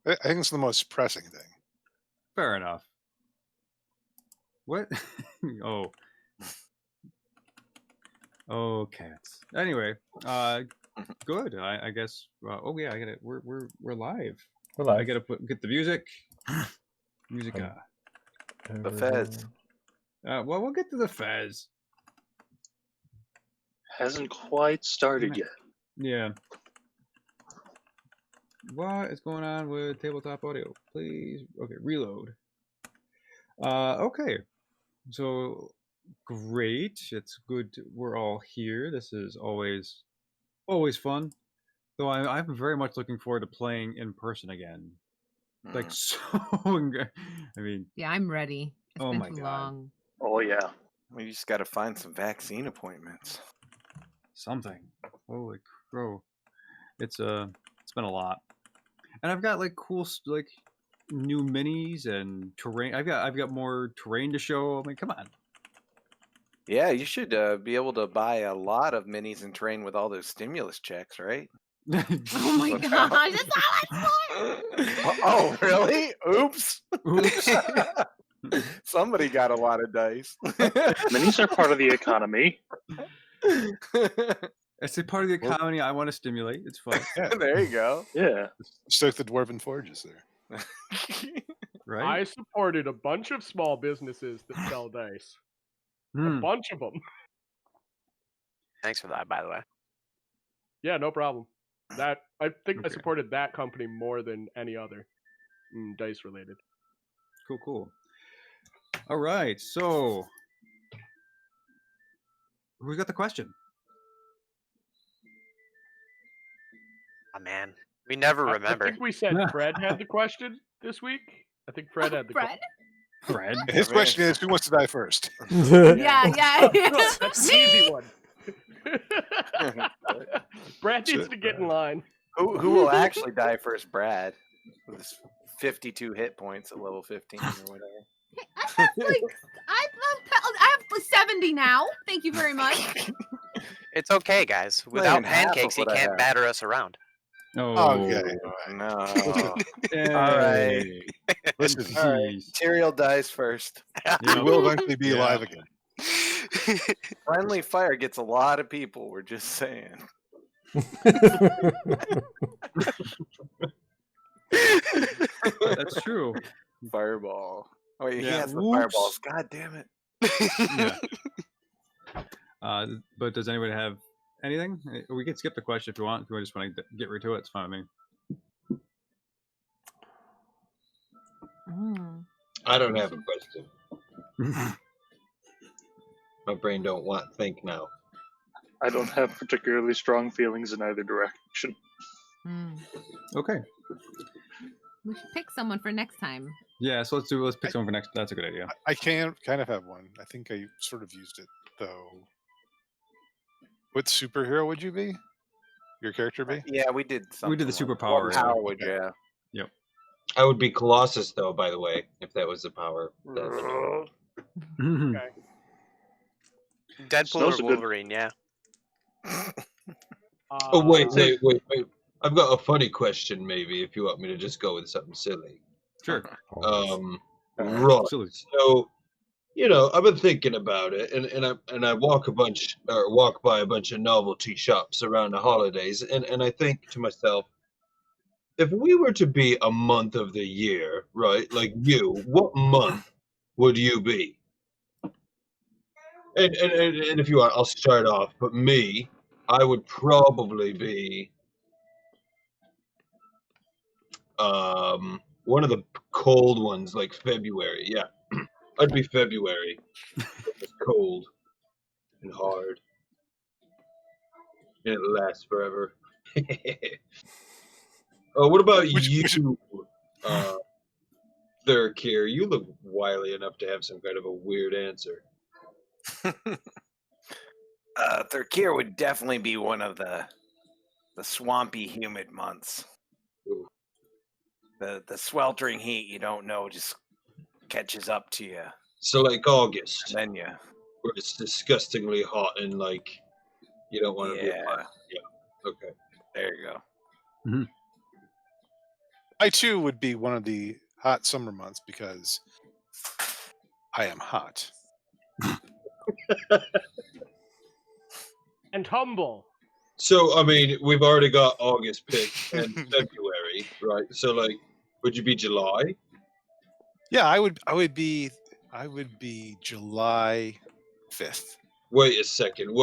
I think it's the most pressing thing. Fair enough. What? Oh. Oh, cats. Anyway, good. I guess. Oh yeah, I got it. We're live. We're live. I gotta get the music. Music. The fez. Well, we'll get to the fez. Hasn't quite started yet. Yeah. What is going on with tabletop audio? Please. Okay, reload. Okay. So great. It's good. We're all here. This is always fun. Though I'm very much looking forward to playing in person again. Like so. I mean. Yeah, I'm ready. It's been my too God. long. Oh yeah. We just got to find some vaccine appointments. Something. Holy crow! It's been a lot, and I've got like cool like new minis and terrain. I've got more terrain to show. I mean, come on. Yeah, you should be able to buy a lot of minis and terrain with all those stimulus checks, right? Oh my gosh, that's all Oh, really? Oops. Oops. Somebody got a lot of dice. Minis are part of the economy. It's a part of the economy I want to stimulate. It's fun. Yeah. There you go. Yeah. Stoke the Dwarven Forges there. Right? I supported a bunch of small businesses that sell dice. A bunch of them. Thanks for that, by the way. Yeah, no problem. That I think I supported that company more than any other dice related. Cool. All right, so who's got the question? Oh, man. We never remember. I think we said Fred had the question this week. I think Fred had the Fred? Fred? His question is, who wants to die first? Yeah. That's an easy one. Brad needs to get in line. Who will actually die first, Brad? With his 52 hit points at level 15 or whatever. I have 70 now. Thank you very much. It's okay, guys. Without half of pancakes, he what I can't have. batter us around. Oh, Okay. No. Hey. All right. Listen, All right. Tyrael dies first. we will eventually be live again. Friendly Fire gets a lot of people. We're just saying. That's true. Fireball. Oh, yeah, he Yeah. has the Whoops. fireballs. God damn it. Yeah. But does anybody have anything? We can skip the question if you want. If you just want to get right to it, it's fine with me. I don't have a question. My brain don't want to think now. I don't have particularly strong feelings in either direction. Okay. We should pick someone for next time. Yeah, so let's pick someone for next. That's a good idea. I kind of have one. I think I sort of used it, though. What superhero would you be? Your character be? Yeah, we did something. We did the like- superpower. What power would you have? Yep. I would be Colossus, though, by the way, if that was the power. Okay. Deadpool Snow's or a good- Wolverine, yeah. Oh, wait. I've got a funny question, maybe, if you want me to just go with something silly. Sure. Right. Silly. So, I've been thinking about it, and I walk by a bunch of novelty shops around the holidays, and I think to myself, if we were to be a month of the year, right, like you, what month would you be? And if you want, I'll start off. But me, I would probably be one of the cold ones, like February. Yeah, I'd be February. It's cold and hard, and it lasts forever. What about you, Thurkir? You look wily enough to have some kind of a weird answer. Thurkir would definitely be one of the swampy, humid months. Ooh. The sweltering heat you don't know just catches up to you. So like August, And then where it's disgustingly hot and like you don't want to be. Yeah. Yeah. Okay. There you go. I too would be one of the hot summer months because I am hot. And humble. So, I mean, we've already got August picked and February, right? So, like, would you be July? Yeah, I would be July 5th. Wait a second.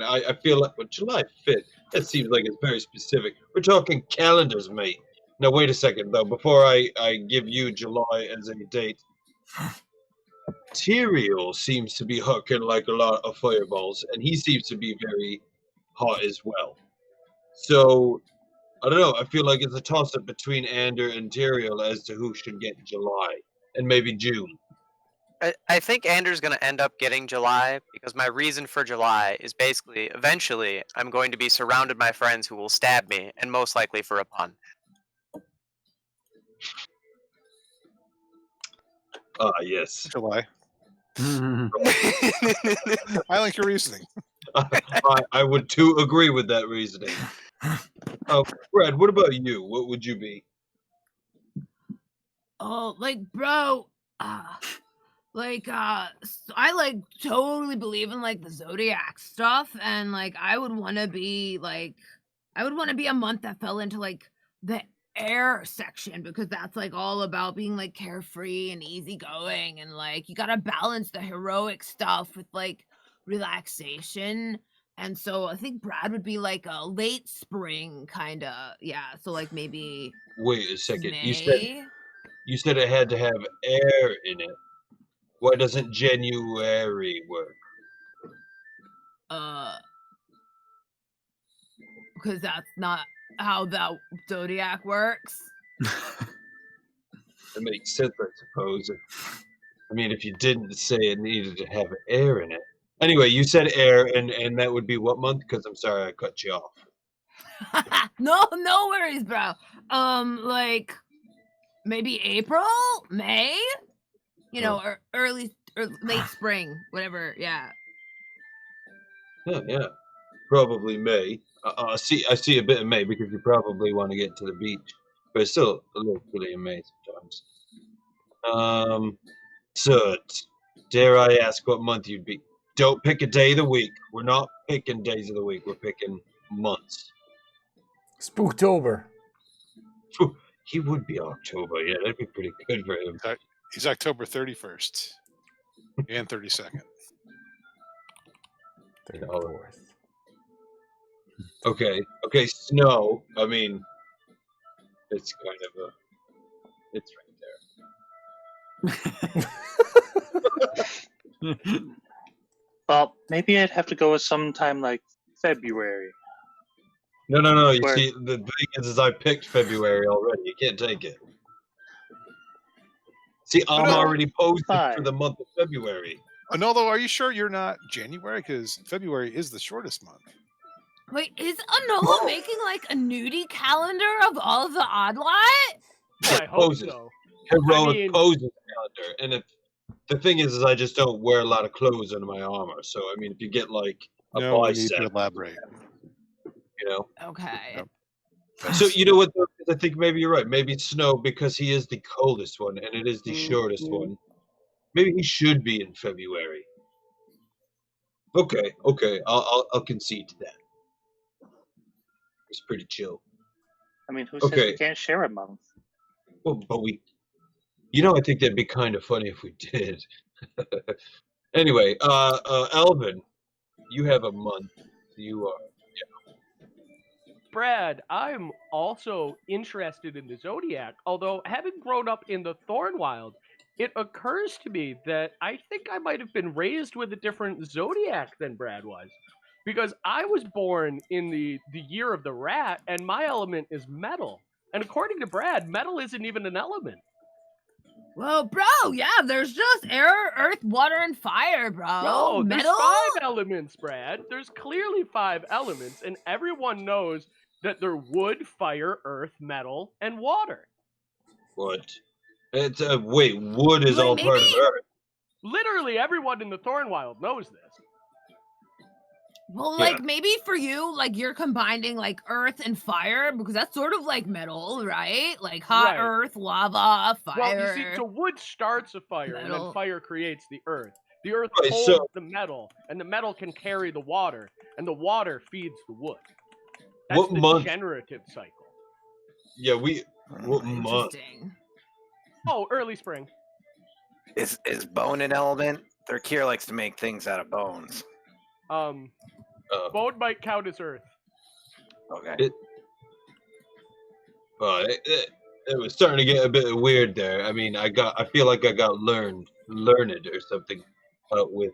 I feel like, but July 5th, that seems like it's very specific. We're talking calendars, mate. Now, wait a second, though. Before I give you July as a date, Tyrael seems to be hucking like a lot of fireballs, and he seems to be very hot as well. So, I don't know. I feel like it's a toss-up between Ander and Tyrael as to who should get July, and maybe June. I think Andrew's going to end up getting July because my reason for July is basically eventually I'm going to be surrounded by friends who will stab me, and most likely for a pun. Ah, yes. July. I like your reasoning. I would too agree with that reasoning. Brad, what about you? What would you be? Oh, like, bro, I like totally believe in like the zodiac stuff, and like I would want to be a month that fell into like the air section because that's like all about being like carefree and easygoing, and like you gotta balance the heroic stuff with like relaxation. And so I think Brad would be like a late spring kind of, yeah. So like maybe Wait a second. May. You said it had to have air in it. Why doesn't January work? Because that's not how that zodiac works. That makes sense, I suppose. I mean, if you didn't say it needed to have air in it. Anyway, you said air, and that would be what month? Because I'm sorry I cut you off. No worries, bro. Like maybe April, May, you know, or early or late spring, whatever. Yeah. Yeah. Probably May. I see a bit of May because you probably want to get to the beach, but it's still a little chilly in May sometimes. So dare I ask what month you'd be? Don't pick a day of the week. We're not picking days of the week. We're picking months. Spooktober. He would be October. Yeah, that'd be pretty good for him. He's October 31st and 32nd. 34th. Okay, snow. I mean, it's kind of it's right there. Well, maybe I'd have to go with sometime like February. No. You see, the thing is I picked February already. You can't take it. See, I'm already posted for the month of February. Anolo, are you sure you're not January? Because February is the shortest month. Wait, is Anolo making like a nudie calendar of all of the Oddlot? I hope so. Heroic poses calendar. And if the thing is I just don't wear a lot of clothes under my armor. So I mean, if you get like a bicep, need to elaborate. You know. Okay. Yep. So you know what? I think maybe you're right. Maybe it's snow because he is the coldest one and it is the shortest one. Maybe he should be in February. Okay. I'll concede to that. It's pretty chill. I mean, who says we can't share a month? Well, but we, you know, I think that'd be kind of funny if we did. Anyway, Alvin, you have a month. You are. Brad, I'm also interested in the Zodiac, although having grown up in the Thornwild, it occurs to me that I think I might have been raised with a different Zodiac than Brad was. Because I was born in the year of the rat, and my element is metal. And according to Brad, metal isn't even an element. Well, bro, yeah, there's just air, earth, water, and fire, bro. No, there's metal? 5 elements, Brad. There's clearly 5 elements, and everyone knows that they're wood, fire, earth, metal, and water. What? It's wait, wood is all part of earth. Literally everyone in the Thornwild knows this. Well, Yeah. like maybe for you, like you're combining like earth and fire because that's sort of like metal, right? Like hot Right. earth, lava, fire. Well, you see, so wood starts a fire, and then Metal. fire creates the earth. The earth Right, holds so- the metal, and the metal can carry the water, and the water feeds the wood. That's What the month? generative cycle. Yeah, what month? Interesting. Oh, early spring. Is bone an element? Their Kier likes to make things out of bones. Bone might count as earth. Okay. It was starting to get a bit weird there. I mean, I feel like I got learned or something with.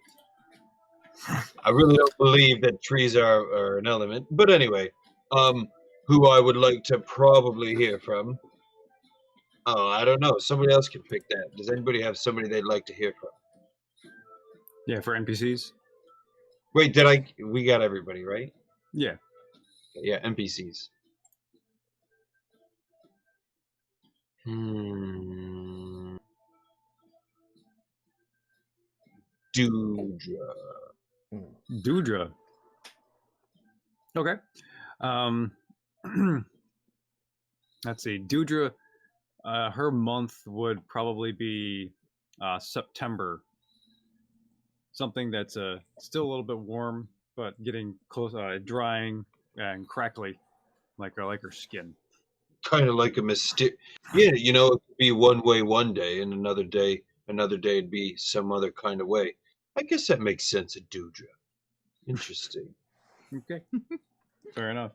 I really don't believe that trees are an element. But anyway, who I would like to probably hear from. Oh, I don't know. Somebody else can pick that. Does anybody have somebody they'd like to hear from? Yeah, for NPCs. Wait, we got everybody, right? Yeah. Yeah, NPCs. Dudra. Okay. Let's see. Dudra, her month would probably be September. Something that's still a little bit warm, but getting close, drying and crackly, like her skin. Kind of like a mysterious. Yeah, it could be one way one day, and another day it'd be some other kind of way. I guess that makes sense, Dudra. Interesting. Okay. Fair enough.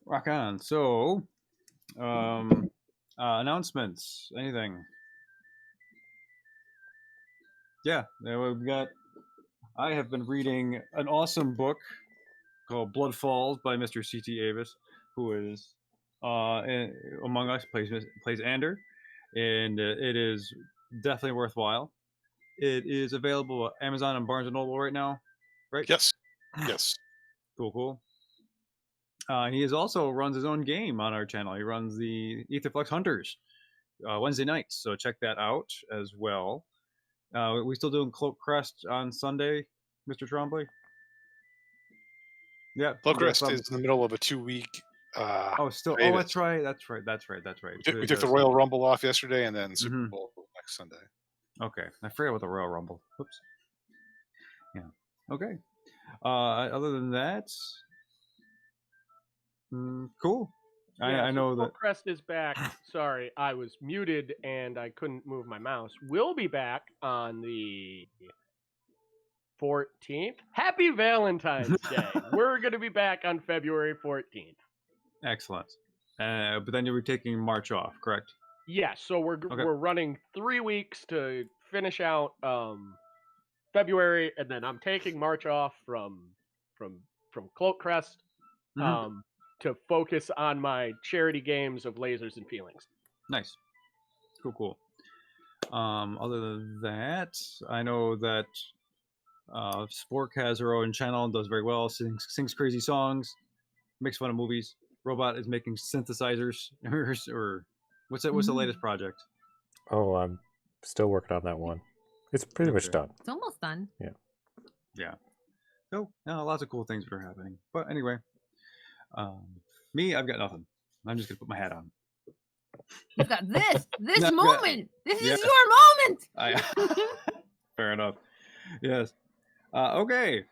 Rock on. So, announcements. Anything? Yeah, we've got. I have been reading an awesome book called Blood Falls by Mr. C.T. Avis, who is among us plays Ander, and it is definitely worthwhile. It is available at Amazon and Barnes and Noble right now, right? Yes. Yes. Cool. He also runs his own game on our channel. He runs the Aetherflux Hunters Wednesday nights, so check that out as well. We still doing Cloak Crest on Sunday, Mr. Trombley? Yeah. Cloak Crest is in the middle of a 2-week. Still. hiatus. Oh, that's right. We took the Royal Rumble off yesterday, and then Super Mhm. Bowl next Sunday. Okay, I forgot about the Royal Rumble. Whoops. Yeah. Okay. Other than that, cool. I know that. Crest is back. Sorry, I was muted and I couldn't move my mouse. We'll be back on the 14th. Happy Valentine's Day. We're going to be back on February 14th. Excellent. But then you'll be taking March off, correct? Yes, so we're running 3 weeks to finish out February, and then I'm taking March off from Cloak Crest to focus on my charity games of Lasers and Feelings. Nice. Cool. Other than that, I know that Spork has her own channel and does very well. Sings crazy songs, makes fun of movies. Robot is making synthesizers, or what's the latest project? Oh, I'm still working on that one. It's pretty much done. It's almost done. Yeah. So, lots of cool things that are happening. But anyway, me, I've got nothing. I'm just gonna put my hat on. You've got this No, moment. This yeah. is your moment. Fair enough. Yes. Okay.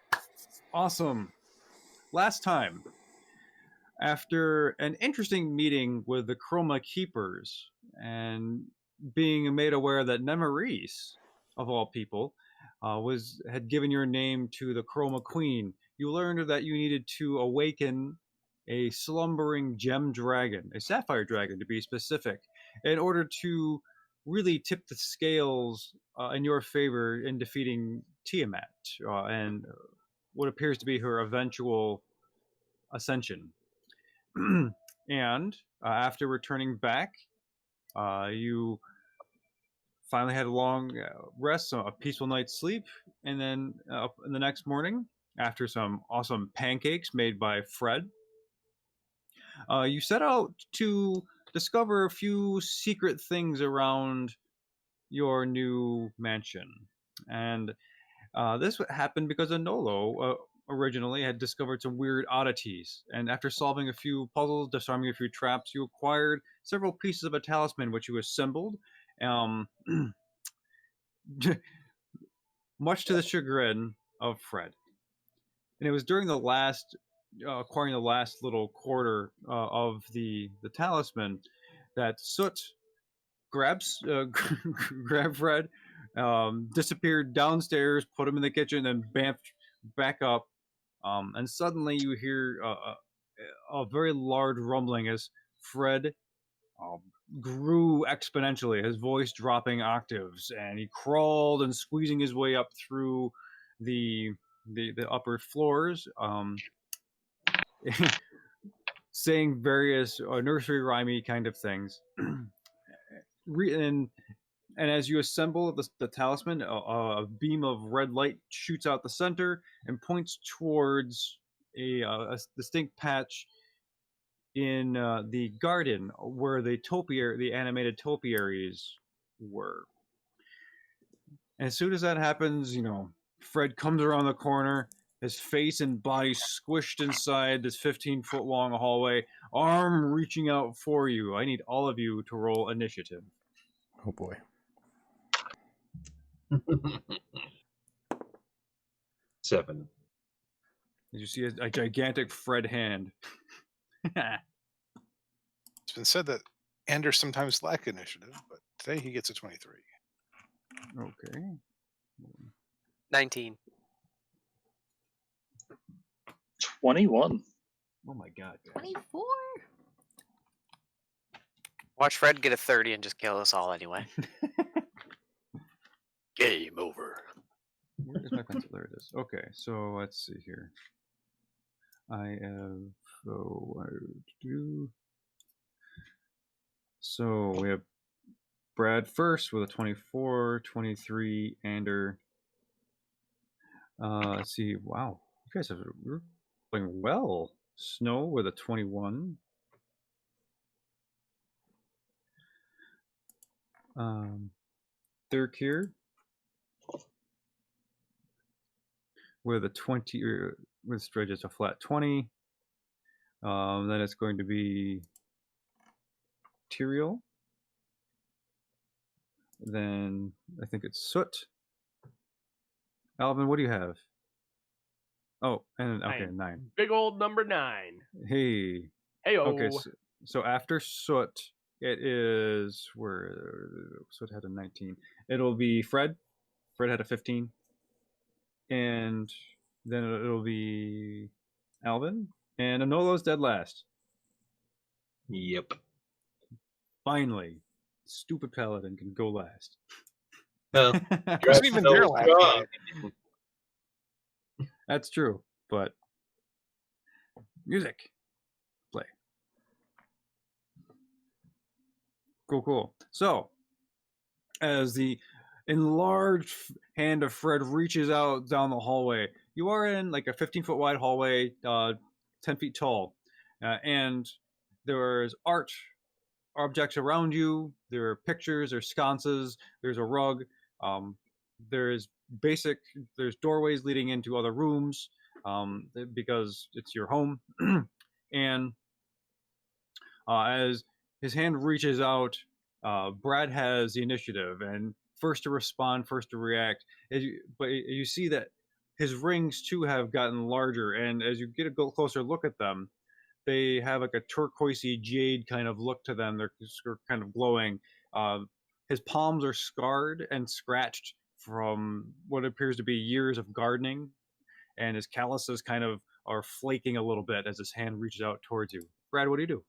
Awesome. Last time, after an interesting meeting with the Chroma Keepers and being made aware that Nemarise, of all people, had given your name to the Chroma Queen, you learned that you needed to awaken a slumbering gem dragon, a sapphire dragon to be specific, in order to really tip the scales in your favor in defeating Tiamat and what appears to be her eventual ascension. And after returning back, you finally had a long rest, a peaceful night's sleep, and then in the next morning, after some awesome pancakes made by Fred, you set out to discover a few secret things around your new mansion. And this happened because of Nolo originally had discovered some weird oddities, and after solving a few puzzles, disarming a few traps, you acquired several pieces of a talisman which you assembled, much to the chagrin of Fred. And it was during the last acquiring the last little quarter of the talisman that Soot grabs grabbed Fred, disappeared downstairs, put him in the kitchen, and bamfed back up. And suddenly you hear a very large rumbling as Fred grew exponentially, his voice dropping octaves, and he crawled and squeezing his way up through the upper floors, saying various nursery rhymey kind of things. And as you assemble the talisman, a beam of red light shoots out the center and points towards a distinct patch in the garden where the animated topiaries were. And as soon as that happens, Fred comes around the corner, his face and body squished inside this 15-foot long hallway, arm reaching out for you. I need all of you to roll initiative. Oh boy. 7. As you see a gigantic Fred hand. It's been said that Anders sometimes lack initiative, but today he gets a 23. Okay. 19. 21. Oh my god. 24. Watch Fred get a 30 and just kill us all anyway. Game over. Where is my pencil? There it is. Okay, so let's see here. I have so we have Brad first with a 24, 23, Ander. Let's see. Wow, you guys you're playing well. Snow with a 21. Thirkir with a 20, with Stretch it's a flat 20. Then it's going to be Tyrael. Then I think it's Soot. Alvin, what do you have? Oh, and okay, 9. Big old number 9. Hey. Heyo. Okay, so after Soot, it is Soot had a 19. It'll be Fred. Fred had a 15. And then it'll be Alvin. And Anolo's dead last. Yep. Finally, stupid paladin can go last. Well, He wasn't even there last night. That's true, but music. Play. Cool. So, as the enlarged hand of Fred reaches out down the hallway, you are in like a 15-foot wide hallway, 10 feet tall, and there's art objects around you. There are pictures, there's sconces, there's a rug, there's doorways leading into other rooms, because it's your home. And as his hand reaches out, Brad has the initiative and first to respond, first to react. But you see that his rings too have gotten larger, and as you get a closer look at them, they have like a turquoisey jade kind of look to them. They're kind of glowing. His palms are scarred and scratched from what appears to be years of gardening, and his calluses kind of are flaking a little bit as his hand reaches out towards you. Brad, what do you do?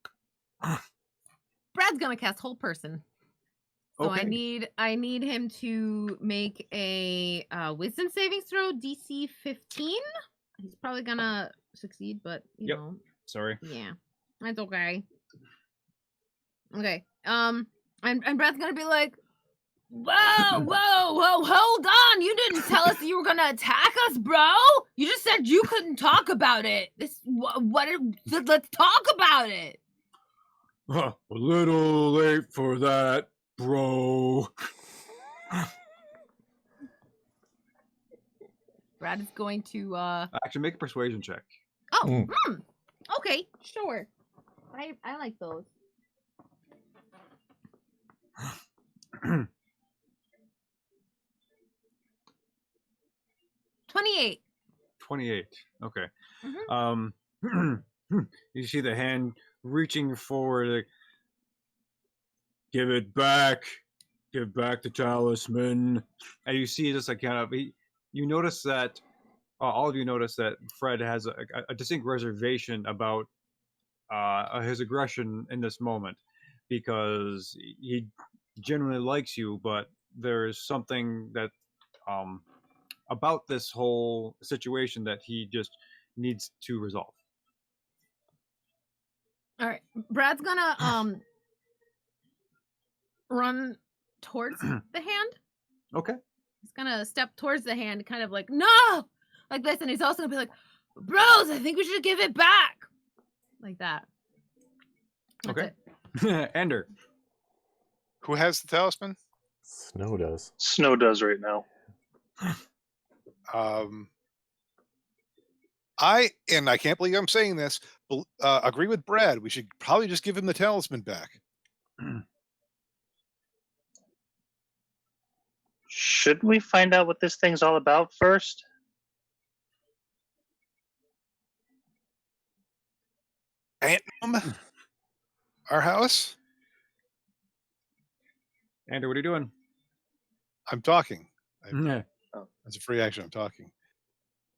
Brad's gonna cast Whole Person. So Okay. I need him to make a Wisdom saving throw, DC 15. He's probably gonna succeed, but you know. Sorry. Yeah, that's okay. Okay. And Brad's gonna be like, whoa, hold on! You didn't tell us that you were gonna attack us, bro. You just said you couldn't talk about it. Let's talk about it. A little late for that, bro. Brad is going to. Actually, make a persuasion check. Oh, okay, sure. I like those. 28. 28. Okay. Mhm. You see the hand reaching forward. Like, give it back. Give back the talisman. And you see just like kind of. You notice that. All of you notice that Fred has a distinct reservation about his aggression in this moment, because he genuinely likes you, but there's something that about this whole situation that he just needs to resolve. All right, Brad's gonna run towards the hand. Okay. He's gonna step towards the hand, kind of like no, like this, and he's also gonna be like, "Bros, I think we should give it back," like that. That's Okay. it. Ender. Who has the talisman? Snow does. Snow does right now. I can't believe I'm saying this, agree with Brad. We should probably just give him the talisman back. Shouldn't we find out what this thing's all about first? Anthem? Our house? Ender, what are you doing? I'm talking. Yeah. That's a free action. I'm talking.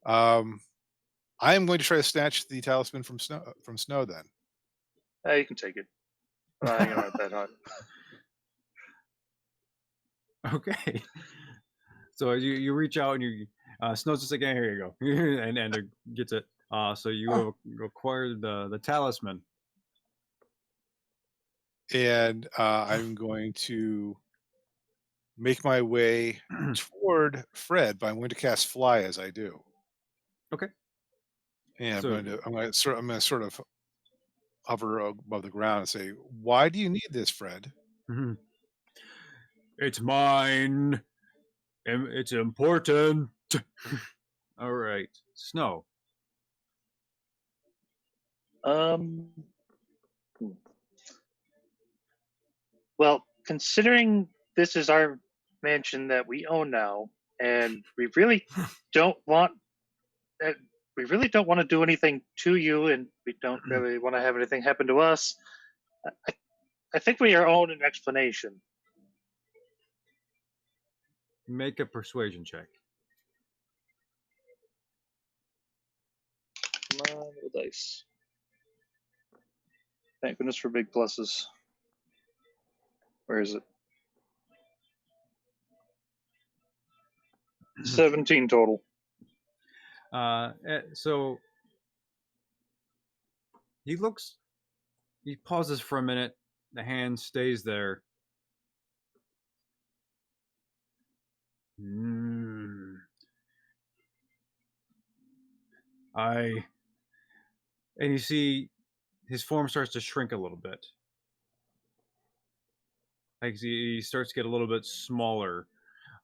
I am going to try to snatch the talisman from Snow. Then. You can take it. I ain't not that hot. Okay. So you reach out and you Snow's just like, hey, here you go, and Ender gets it. So you have acquired the talisman. And I'm going to make my way toward Fred, but I'm going to cast Fly as I do. Okay. And So- I'm going to sort of hover above the ground and say, "Why do you need this, Fred?" It's mine. It's important. All right, Snow. Well, considering this is our mansion that we own now, and we really don't want to do anything to you, and we don't really want to have anything happen to us. I think we are owed an explanation. Make a persuasion check. Come on, little dice. Thank goodness for big pluses. Where is it? 17 total. So he pauses for a minute. The hand stays there. And you see his form starts to shrink a little bit. Like he starts to get a little bit smaller,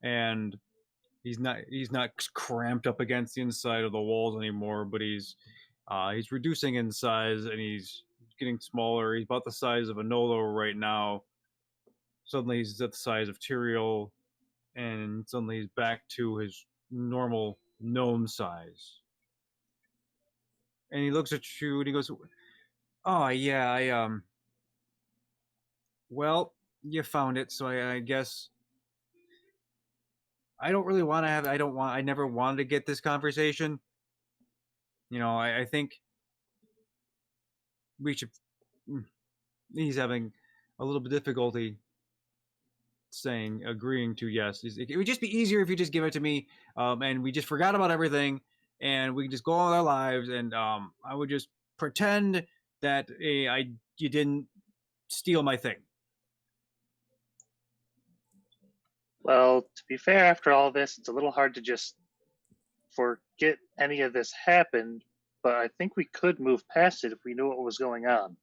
and he's not cramped up against the inside of the walls anymore, but he's reducing in size, and he's getting smaller. He's about the size of a Nolo right now. Suddenly he's at the size of Tyrael, and suddenly he's back to his normal gnome size. And he looks at you and he goes, "Oh yeah, well, you found it, so I guess I don't really want to have. I never wanted to get this conversation. You know, I think we should." He's having a little bit of difficulty agreeing to yes. It would just be easier if you just give it to me, and we just forgot about everything, and we can just go on with our lives, and I would just pretend that you didn't steal my thing. Well, to be fair, after all this, it's a little hard to just forget any of this happened, but I think we could move past it if we knew what was going on.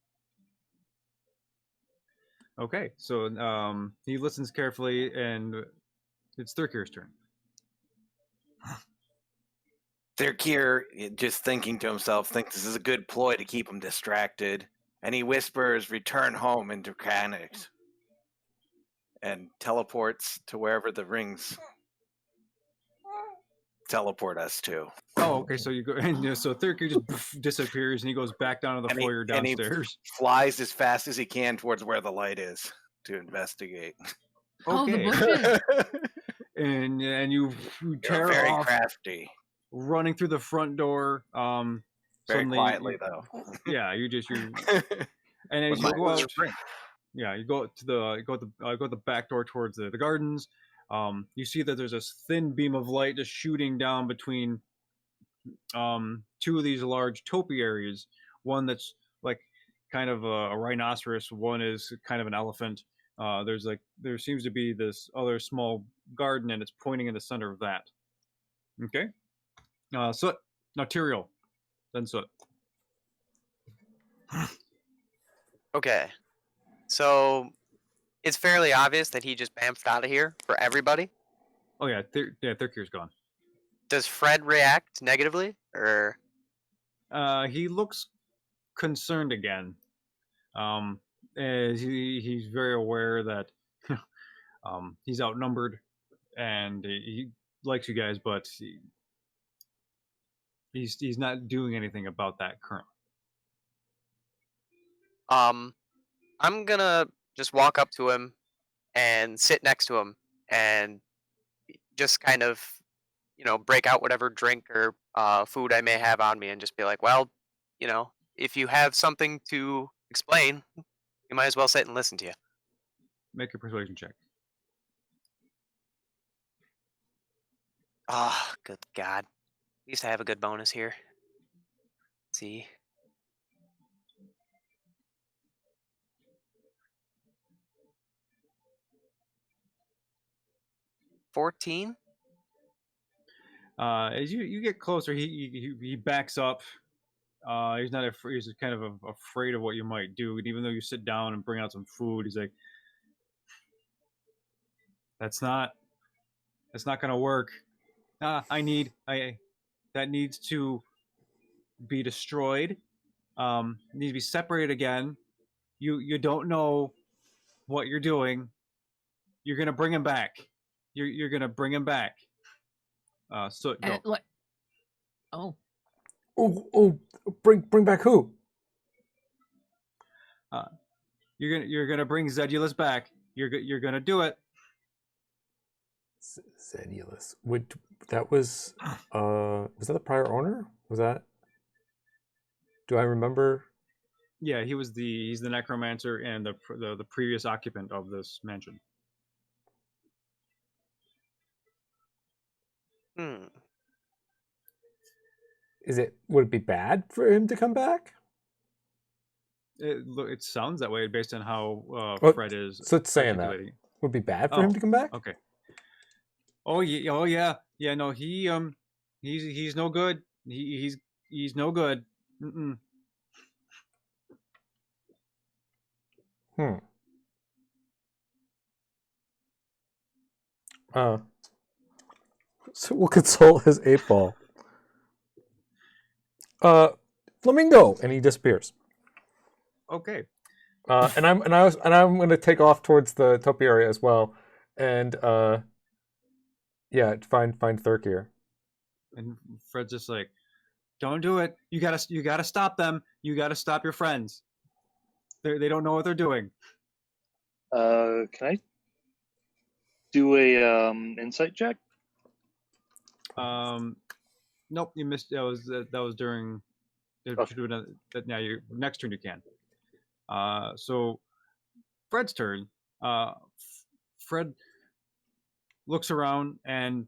Okay, so he listens carefully, and it's Thurkir's turn. Thirkir, just thinking to himself, thinks this is a good ploy to keep him distracted, and he whispers, "Return home into Dracanics," and teleports to wherever the rings teleport us to. Oh, okay. So you go, and so Thurkir just poof, disappears, and he goes back down to the And foyer he downstairs. flies as fast as he can towards where the light is to investigate. Oh, the Okay, bushes. and you You're tear very off, crafty. running through the front door. Very Suddenly, quietly, though. yeah, you and as With you my go out, whispering. yeah, you go to the back door towards the gardens. You see that there's this thin beam of light just shooting down between two of these large topiaries. One that's like kind of a rhinoceros. One is kind of an elephant. There seems to be this other small garden, and it's pointing in the center of that. Okay. Soot. Now Tyrael. Then Soot. Okay. So it's fairly obvious that he just bamfed out of here for everybody. Oh yeah, Thurkir's gone. Does Fred react negatively, or He looks concerned again. As he's very aware that he's outnumbered, and he likes you guys, but he's not doing anything about that currently. I'm gonna just walk up to him and sit next to him and just kind of, break out whatever drink or food I may have on me and just be like, well, if you have something to explain, you might as well sit and listen to you. Make a persuasion check. Ah, good God. At least I have a good bonus here. Let's see. $14? As you get closer, he backs up. He's not afraid. He's kind of afraid of what you might do. And even though you sit down and bring out some food, he's like, "That's not gonna work. That needs to be destroyed. It needs to be separated again. You don't know what you're doing. You're gonna bring him back. You're gonna bring him back." So go. Oh, Oh, bring back who? You're gonna bring Zedulus back. You're gonna do it. Zedulus. That was that the prior owner? Was that? Do I remember? Yeah, he's the necromancer and the previous occupant of this mansion. Would it be bad for him to come back? It sounds that way based on how Fred is. So it's saying that would it be bad for him to come back. Okay. Oh yeah. No, he's no good. He's no good. Mm-mm. So we'll consult his 8-ball. Flamingo, and he disappears. Okay. And I'm going to take off towards the topiary as well, and find Thurkir. And Fred's just like, "Don't do it. You gotta stop them. You gotta stop your friends. They don't know what they're doing." Can I do a insight check? Nope, you missed. That was during. Now your next turn you can. So Fred's turn. Fred looks around and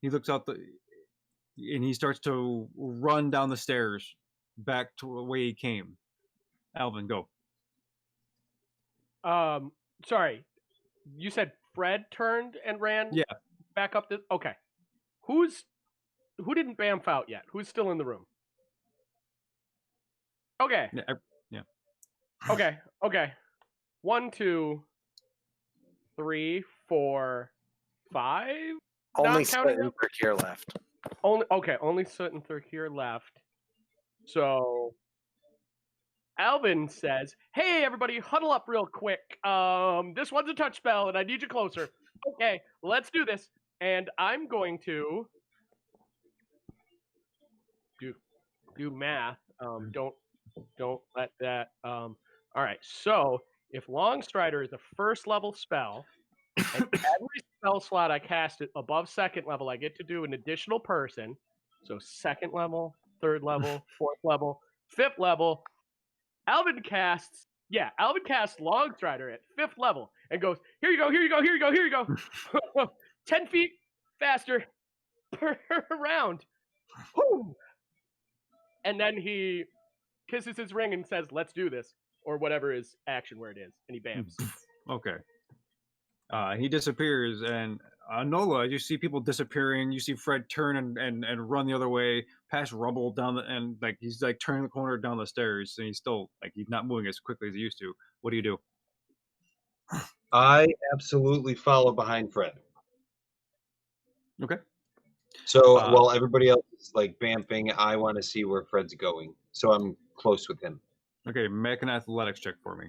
he looks out and he starts to run down the stairs back to the way he came. Alvin, go. Sorry, you said Fred turned and ran. Yeah. Back up the. Okay, who didn't bamf out yet? Who's still in the room? Okay. Yeah. Okay. 1, 2, 3, 4, 5. Only Not counting Split and up? Thurkir left. only Soot and Thurkir left. So Alvin says, "Hey everybody, huddle up real quick. This one's a touch spell, and I need you closer. Okay, let's do this." And I'm going to do math. Don't let that. All right. So if Longstrider is a first level spell, and every spell slot I cast it above second level, I get to do an additional person. So second level, third level, fourth level, fifth level. Alvin casts Longstrider at fifth level and goes, "Here you go, here you go, here you go, here you go." 10 feet faster per round. Woo! And then he kisses his ring and says, "Let's do this," or whatever his action word is, and he bams. Okay. He disappears, and Nola, you see people disappearing. You see Fred turn and run the other way, past rubble down and like he's like turning the corner down the stairs, and he's still like he's not moving as quickly as he used to. What do you do? I absolutely follow behind Fred. Okay. So while everybody else is like vamping, I want to see where Fred's going. So I'm close with him. Okay, make an athletics check for me.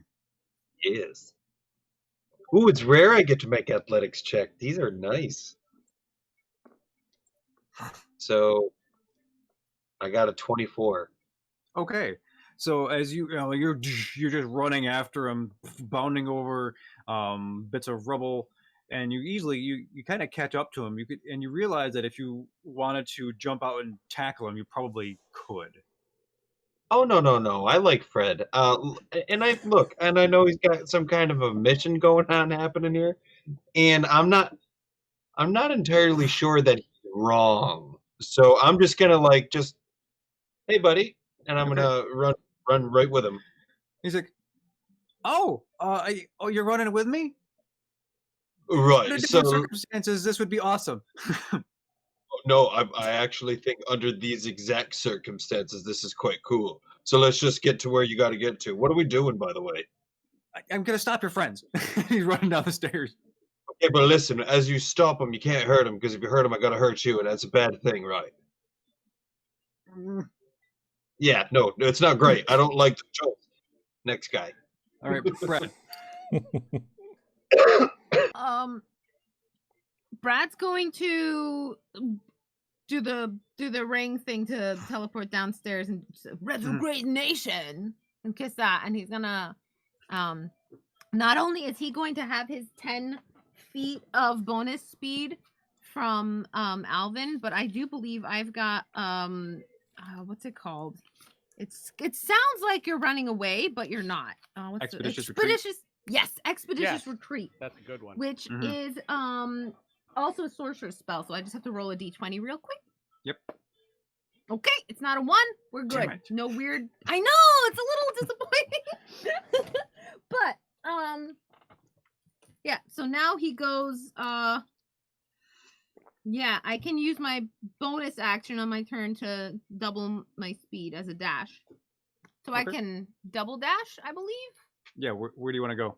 Yes. Ooh, it's rare I get to make athletics check. These are nice. So I got a 24. Okay. So as you're just running after him, bounding over bits of rubble, and you kind of catch up to him. You realize that if you wanted to jump out and tackle him, you probably could. Oh no! I like Fred. And I know he's got some kind of a mission going on happening here, and I'm not entirely sure that he's wrong. So I'm just gonna hey buddy, and I'm gonna run right with him. He's like, "Oh, you're running with me? Right. Under So different circumstances, this would be awesome." no, I actually think under these exact circumstances, this is quite cool. So let's just get to where you got to get to. What are we doing, by the way? I'm gonna stop your friends. He's running down the stairs. Okay, but listen, as you stop him, you can't hurt him, because if you hurt him, I gotta hurt you, and that's a bad thing, right? Yeah, no, it's not great. I don't like the choice. Next guy. All right, Fred. Brad's going to do the ring thing to teleport downstairs and retrograde nation and kiss that, and he's gonna not only is he going to have his 10 feet of bonus speed from Alvin, but I do believe I've got what's it called? It sounds like you're running away, but you're not. Expeditious retreat. Yes, expeditious retreat. That's a good one. Which is also a sorcerer's spell, so I just have to roll a d20 real quick. Yep. Okay, it's not a 1. We're good. Damn it. No weird. I know it's a little disappointing, but yeah. So now he goes. Yeah, I can use my bonus action on my turn to double my speed as a dash. So I can double dash, I believe. Yeah, where do you want to go?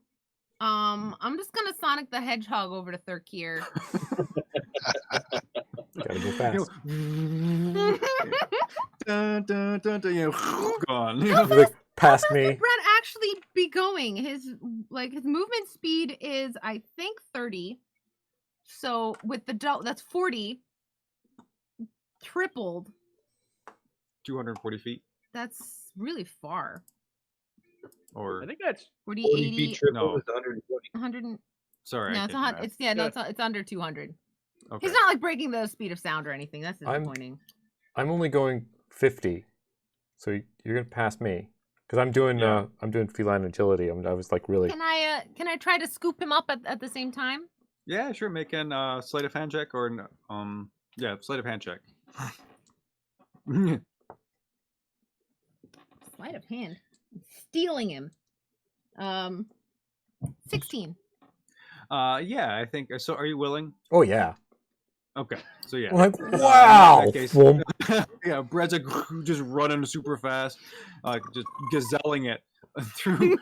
I'm just gonna Sonic the Hedgehog over to Thurkir. Gotta go fast. Dun, dun, dun, dun, gone. He's like, past me. Brad actually be going. His movement speed is I think 30. So with the that's 40 tripled. 240 feet. That's really far. Or I think that's 40, 40 80, feet triple no. is 120. 100. sorry. No, I it's can't do math. it's under 200. Okay. He's not like breaking the speed of sound or anything. That's disappointing. I'm only going 50, so you're gonna pass me because I'm doing feline agility. I was like really. Can I try to scoop him up at the same time? Yeah, sure. Make an sleight of hand check or sleight of hand check. Sleight of hand. Stealing him. 16. Yeah, I think so. Are you willing? Oh yeah. Okay, so yeah. Like, In wow. that case, Well, yeah, Brad's like just running super fast, just gazelling it through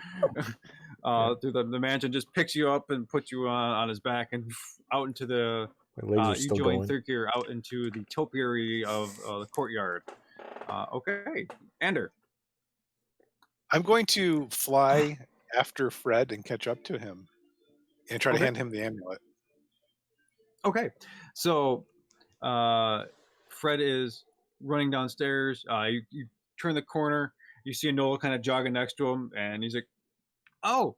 through the mansion. Just picks you up and puts you on his back and out into the My legs are You still join going. Thirkir out into the topiary of the courtyard. Okay, Ander. I'm going to fly after Fred and catch up to him and try to Okay. hand him the amulet. Okay, so Fred is running downstairs. You turn the corner, you see Noel kind of jogging next to him, and he's like, "Oh,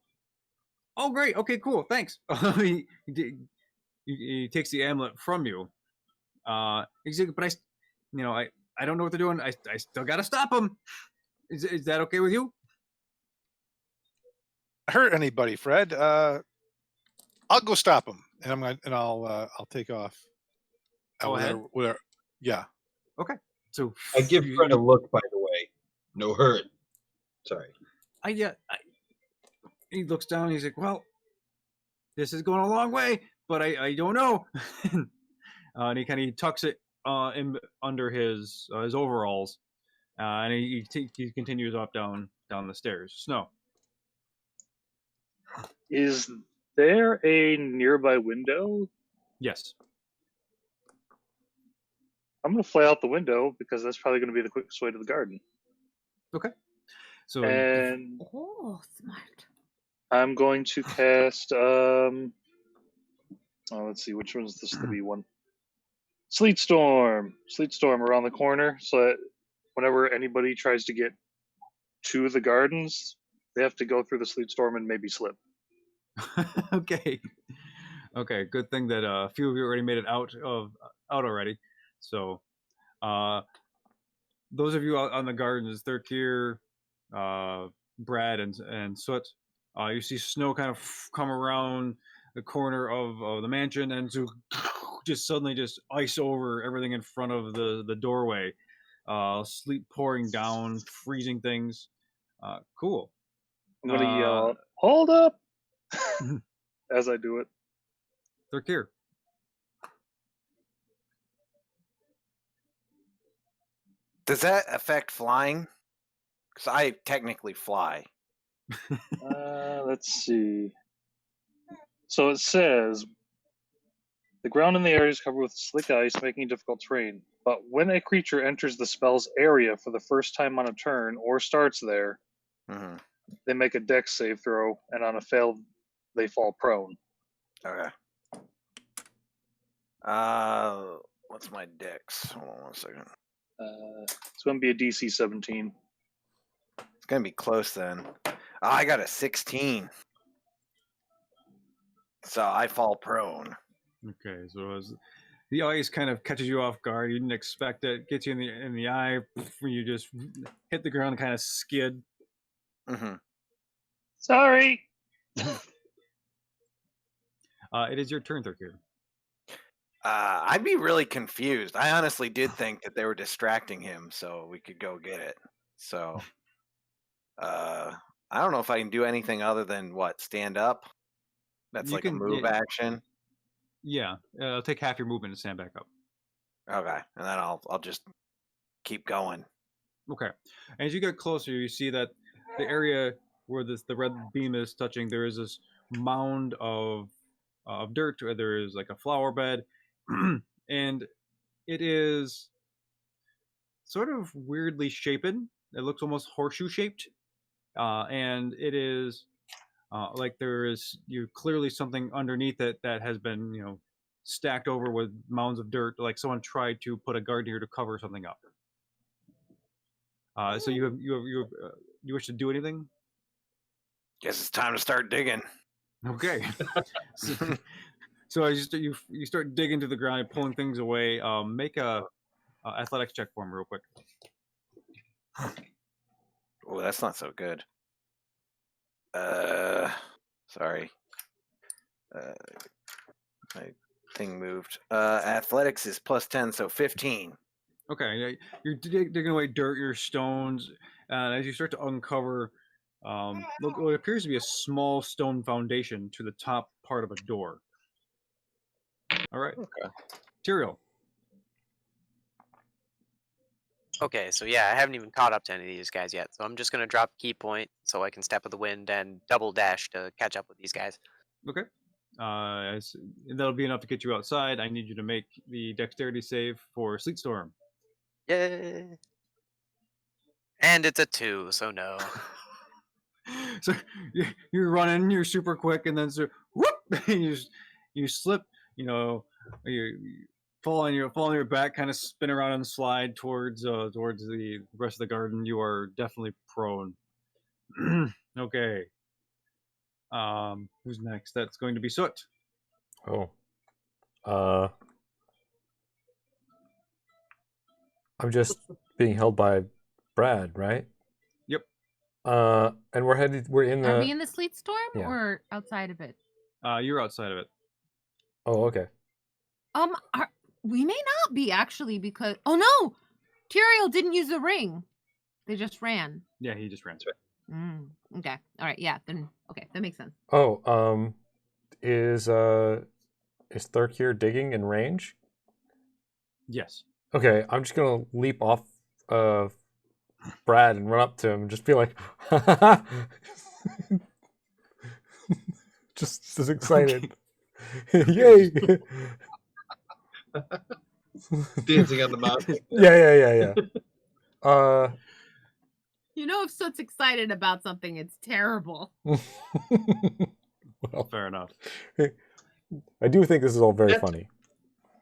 great. Okay, cool. Thanks." He takes the amulet from you. He's like, "But I don't know what they're doing. I still got to stop them. Is that okay with you?" Hurt anybody, Fred? I'll go stop him, and I'll take off. Go ahead. Yeah. Okay, so I give Fred a look, by the way. No hurt. Sorry. He looks down. And he's like, "Well, this is going a long way, but I don't know." And he kind of tucks it in under his overalls, and he continues off down the stairs. Snow. Is there a nearby window? Yes. I'm going to fly out the window because that's probably going to be the quickest way to the garden. Okay. So And Oh, smart. I'm going to cast. Let's see, which one's this the B one? Sleet Storm around the corner, so that whenever anybody tries to get to the gardens, they have to go through the sleet storm and maybe slip. Okay. Okay. Good thing that a few of you already made it out already. So, those of you out on the gardens, Thirkir, Brad, and Soot, you see Snow kind of come around the corner of the mansion and to just suddenly just ice over everything in front of the doorway. Sleet pouring down, freezing things. Cool. I'm going to yell, "Hold up!" as I do it. Thirkir. Does that affect flying? Because I technically fly. Let's see. So it says, the ground in the area is covered with slick ice, making it difficult terrain. But when a creature enters the spell's area for the first time on a turn or starts there, they make a dex save throw, and on a fail, they fall prone. Okay. What's my dex? Hold on 1 second. It's going to be a DC 17. It's gonna be close then. I got a 16, so I fall prone. Okay, so as the ice kind of catches you off guard, you didn't expect it, gets you in the eye, you just hit the ground and kind of skid. Sorry. It is your turn, Thurkir. I'd be really confused. I honestly did think that they were distracting him so we could go get it. So, I don't know if I can do anything other than stand up. That's You like a can- move yeah. action. Yeah, it'll take half your movement to stand back up. Okay, and then I'll just keep going. Okay. And as you get closer, you see that the area where the red beam is touching, there is this mound of dirt, where there is like a flower bed, and it is sort of weirdly shapen. It looks almost horseshoe shaped, and it is like there is clearly something underneath it that has been stacked over with mounds of dirt, like someone tried to put a guard here to cover something up. So you wish to do anything? Guess it's time to start digging. Okay. So as you start digging to the ground and pulling things away. Make a athletics check for me real quick. Oh, that's not so good. Sorry. My thing moved. Athletics is +10, so 15. Okay, yeah, you're digging away dirt, your stones, and as you start to uncover, what appears to be a small stone foundation to the top part of a door. All right. Okay. Tyrael. Okay, so yeah, I haven't even caught up to any of these guys yet, so I'm just gonna drop key point so I can step with the wind and double dash to catch up with these guys. Okay. That'll be enough to get you outside. I need you to make the dexterity save for Sleet Storm. Yay! And it's a 2, so no. So you're running, you're super quick, and then whoop, and you slip. You fall on your back, kind of spin around and slide towards the rest of the garden. You are definitely prone. Okay. Who's next? That's going to be Soot. Oh. I'm just being held by Brad, right? Yep. And we're in the... Are we in the sleet storm Yeah. or outside of it? You're outside of it. Oh, okay. We may not be actually because... Oh, no! Tyrael didn't use the ring. They just ran. Yeah, he just ran. Okay. All right. Yeah. Then, okay. That makes sense. Oh, is Thurkir digging in range? Yes. Okay, I'm just gonna leap off Brad and run up to him and just be like, just as excited. Yay! Dancing on the mountain. Yeah. You know, if Soot's excited about something, it's terrible. Well, fair enough. I do think this is all very funny.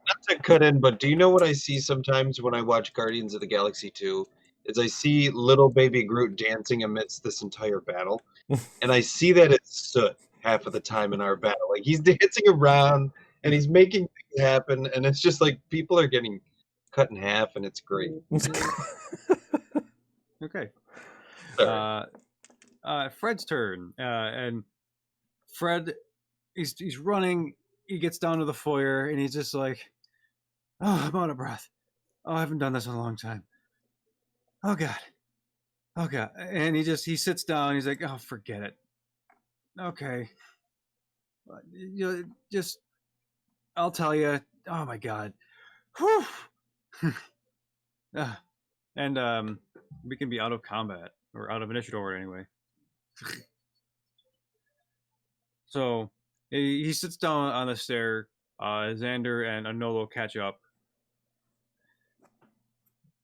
Not to cut in, but do you know what I see sometimes when I watch Guardians of the Galaxy 2? Is I see little baby Groot dancing amidst this entire battle. And I see that it's Soot half of the time in our battle. Like, he's dancing around and he's making things happen, and it's just like people are getting cut in half, and it's great. Okay. Sorry. Fred's turn. And Fred, he's running. He gets down to the foyer, and he's just like, oh, I'm out of breath. Oh, I haven't done this in a long time. Oh, God. And he sits down. He's like, oh, forget it. Okay. I'll tell you. Oh, my God. Whew. And we can be out of combat, or out of initiative order anyway. So he sits down on the stair. Xander and Anolo catch up.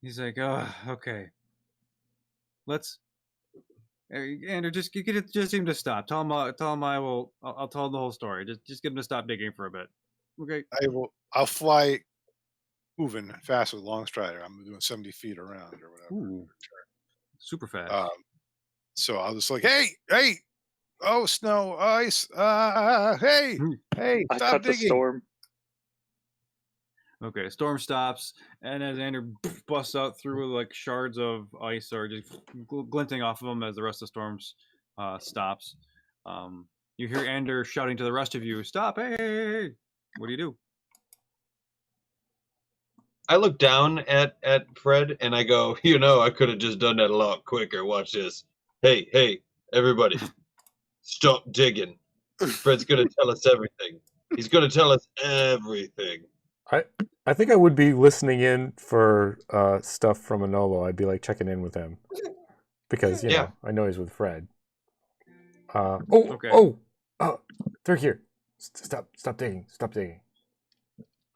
He's like, "Oh, okay. Let's, Xander, just get him to stop. Tell him I'll tell him the whole story. Just get him to stop digging for a bit. Okay." I'll fly, moving fast with long strider. I'm doing 70 feet around or whatever. Ooh, super fast. So I'll just like, hey, oh, snow, ice, hey, I stop cut the digging. storm. Okay, storm stops, and as Xander busts out through like shards of ice or just glinting off of him as the rest of the storms stops. You hear Xander shouting to the rest of you, "Stop! Hey! What do you do?" I look down at Fred and I go, I could have just done that a lot quicker. Watch this. Hey, everybody, stop digging. Fred's going to tell us everything. He's going to tell us everything. I think I would be listening in for stuff from Anolo. I'd be like checking in with him because know I know he's with Fred. Okay. They're here. Stop digging.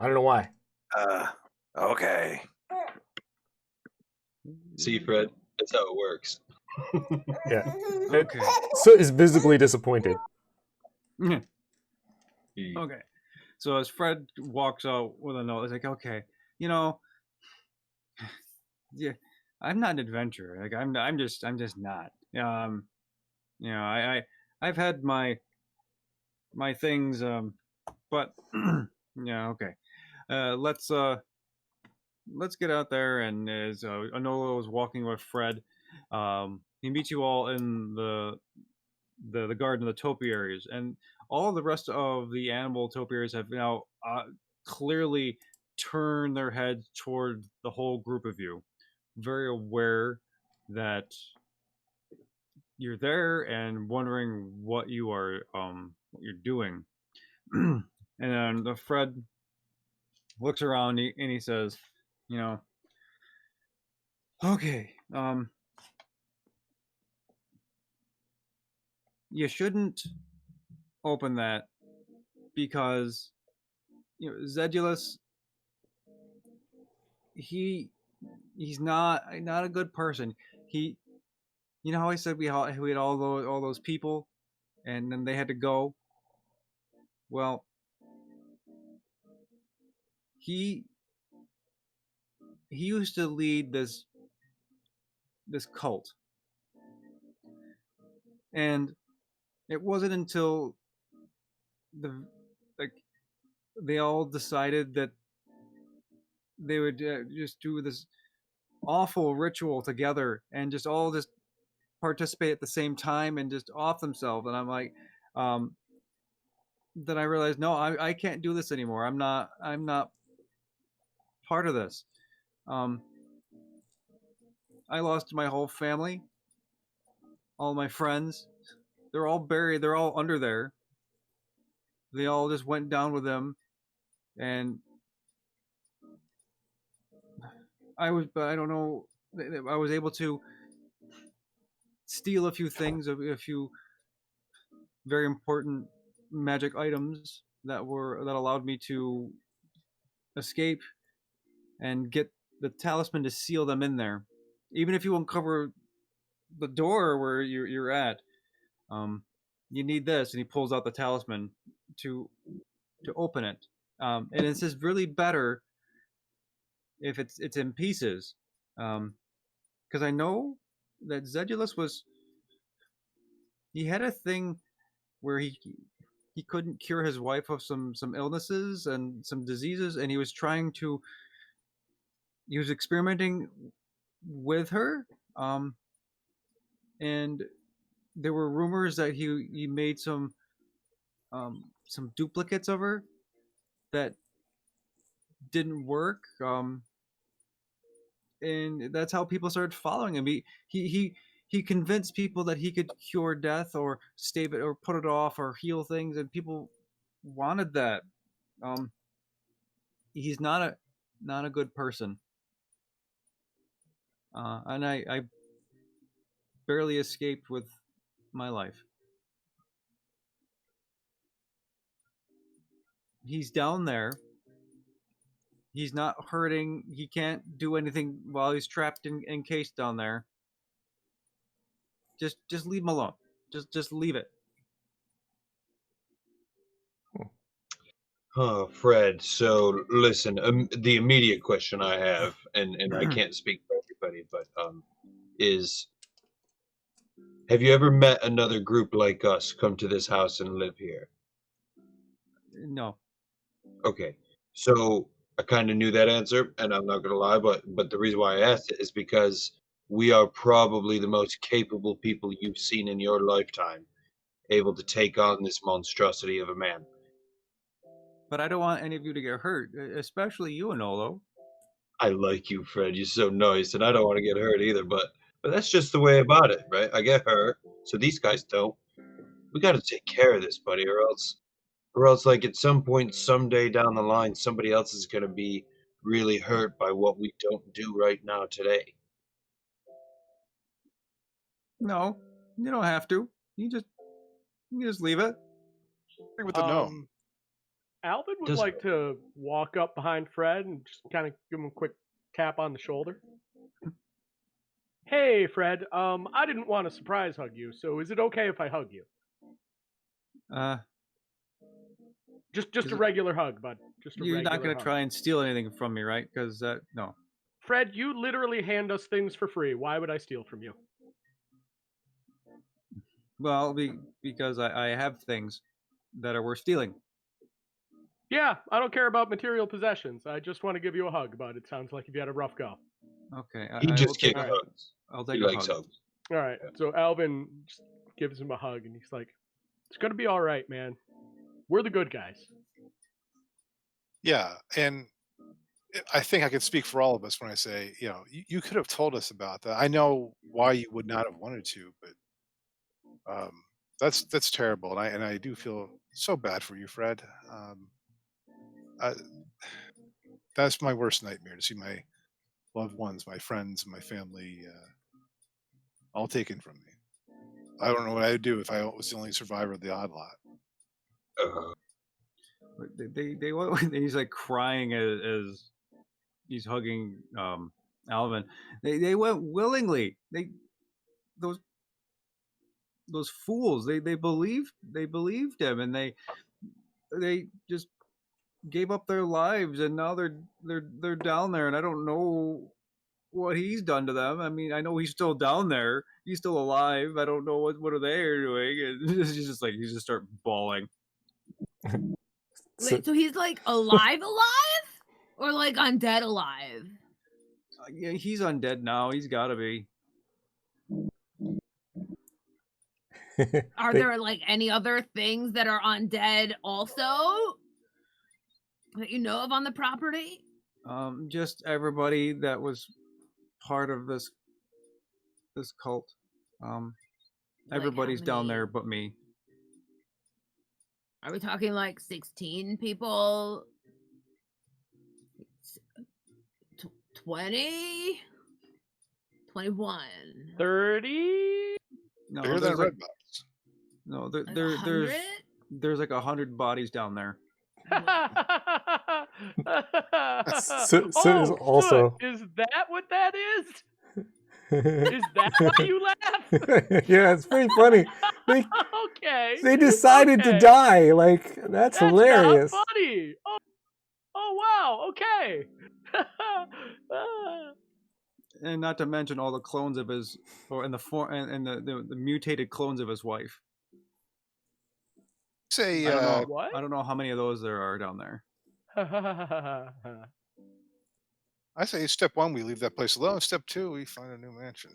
I don't know why. Okay. See, Fred, that's how it works. Yeah. Okay. So is visibly disappointed. Okay. So as Fred walks out with a note, it's like, okay, yeah, I'm not an adventurer. Like I'm just not. I've had my things, but yeah, okay. Let's get out there. And as Anolo is walking with Fred, he meets you all in the garden of the topiaries, and all the rest of the animal topiaries have now clearly turned their heads toward the whole group of you, very aware that you're there and wondering what you're doing. And then Fred looks around and he says, okay, you shouldn't open that because Zedulus, he's not a good person. How I said we had all those people, and then they had to go. Well, he used to lead this cult, and it wasn't until they all decided that they would just do this awful ritual together and just all just participate at the same time and just off themselves. And I'm like, then I realized, no, I can't do this anymore. I'm not part of this. I lost my whole family, all my friends. They're all buried. They're all under there. They all just went down with them, and I don't know. I was able to steal a few things, a few very important magic items that allowed me to escape and get the talisman to seal them in there. Even if you uncover the door where you're at, you need this, and he pulls out the talisman to open it. And it's just really better if it's in pieces, because I know that Zedulus he had a thing where he couldn't cure his wife of some illnesses and some diseases, and he was experimenting with her, and there were rumors that he made some duplicates of her that didn't work, and that's how people started following him. He convinced people that he could cure death or stave it or put it off or heal things, and people wanted that. He's not a good person, and I barely escaped with my life. He's down there. He's not hurting. He can't do anything while he's trapped encased down there. Just leave him alone. Just leave it. Oh, Fred. So listen, the immediate question I have, and I can't speak for everybody, but is, have you ever met another group like us come to this house and live here? No. Okay. So I kind of knew that answer, and I'm not gonna lie, but the reason why I asked it is because we are probably the most capable people you've seen in your lifetime, able to take on this monstrosity of a man. But I don't want any of you to get hurt, especially you, Anolo. I like you, Fred. You're so nice, and I don't want to get hurt either. But that's just the way about it, right? I get hurt, so these guys don't. We got to take care of this, buddy, or else, like at some point, someday down the line, somebody else is going to be really hurt by what we don't do right now today. No, you don't have to. You just leave it. With the gnome. Alvin would like to walk up behind Fred and just kind of give him a quick tap on the shoulder. Hey, Fred. I didn't want to surprise hug you, so is it okay if I hug you? Just a regular hug, bud. You're not going to try and steal anything from me, right? Because no. Fred, you literally hand us things for free. Why would I steal from you? Well, because I have things that are worth stealing. Yeah, I don't care about material possessions. I just want to give you a hug, bud. It sounds like you've had a rough go. Okay. He just gave hugs. I'll take he a likes hug. hugs. All right. Yeah. So Alvin just gives him a hug, and he's like, "It's gonna be all right, man. We're the good guys." Yeah, and I think I can speak for all of us when I say, you could have told us about that. I know why you would not have wanted to, but that's terrible, and I do feel so bad for you, Fred. That's my worst nightmare, to see my loved ones, my friends, my family, all taken from me. I don't know what I'd do if I was the only survivor of the Oddlot. he's like crying as he's hugging Alvin. They went willingly. Those fools. They believed him, and they just gave up their lives, and now they're down there, and I don't know what he's done to them. I mean, I know he's still down there. He's still alive. I don't know what are they doing. And he's just start bawling. Wait, so he's like alive, or like undead alive? Yeah, he's undead now. He's got to be. Are there like any other things that are undead also that you know of on the property? Just everybody that was part of this cult. Everybody's down there but me. Are we talking like 16 people? 20? 21? 30? No, Bigger than a red box. No, Like there's like 100 bodies down there. Is also. Is that what that is? Is that why you laugh? Yeah, it's pretty funny. Okay. They decided to die. Like that's hilarious. Not funny. Oh wow. Okay. And not to mention all the clones of his, the mutated clones of his wife. Say, what? I don't know how many of those there are down there. I say step 1, we leave that place alone. Step 2, we find a new mansion.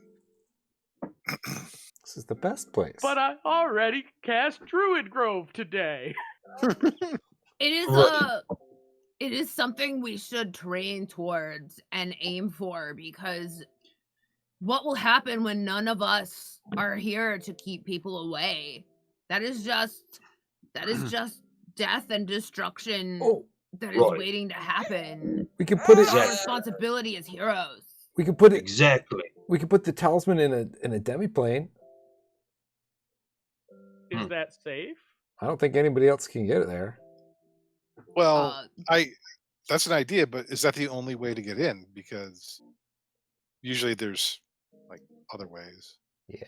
This is the best place. But I already cast Druid Grove today. It is something we should train towards and aim for, because what will happen when none of us are here to keep people away? That is just death and destruction that is waiting to happen. We can put it. Our responsibility as heroes. We can put it exactly. We can put the talisman in a demiplane. Is that safe? I don't think anybody else can get it there. Well, that's an idea, but is that the only way to get in? Because usually there's like other ways. Yeah.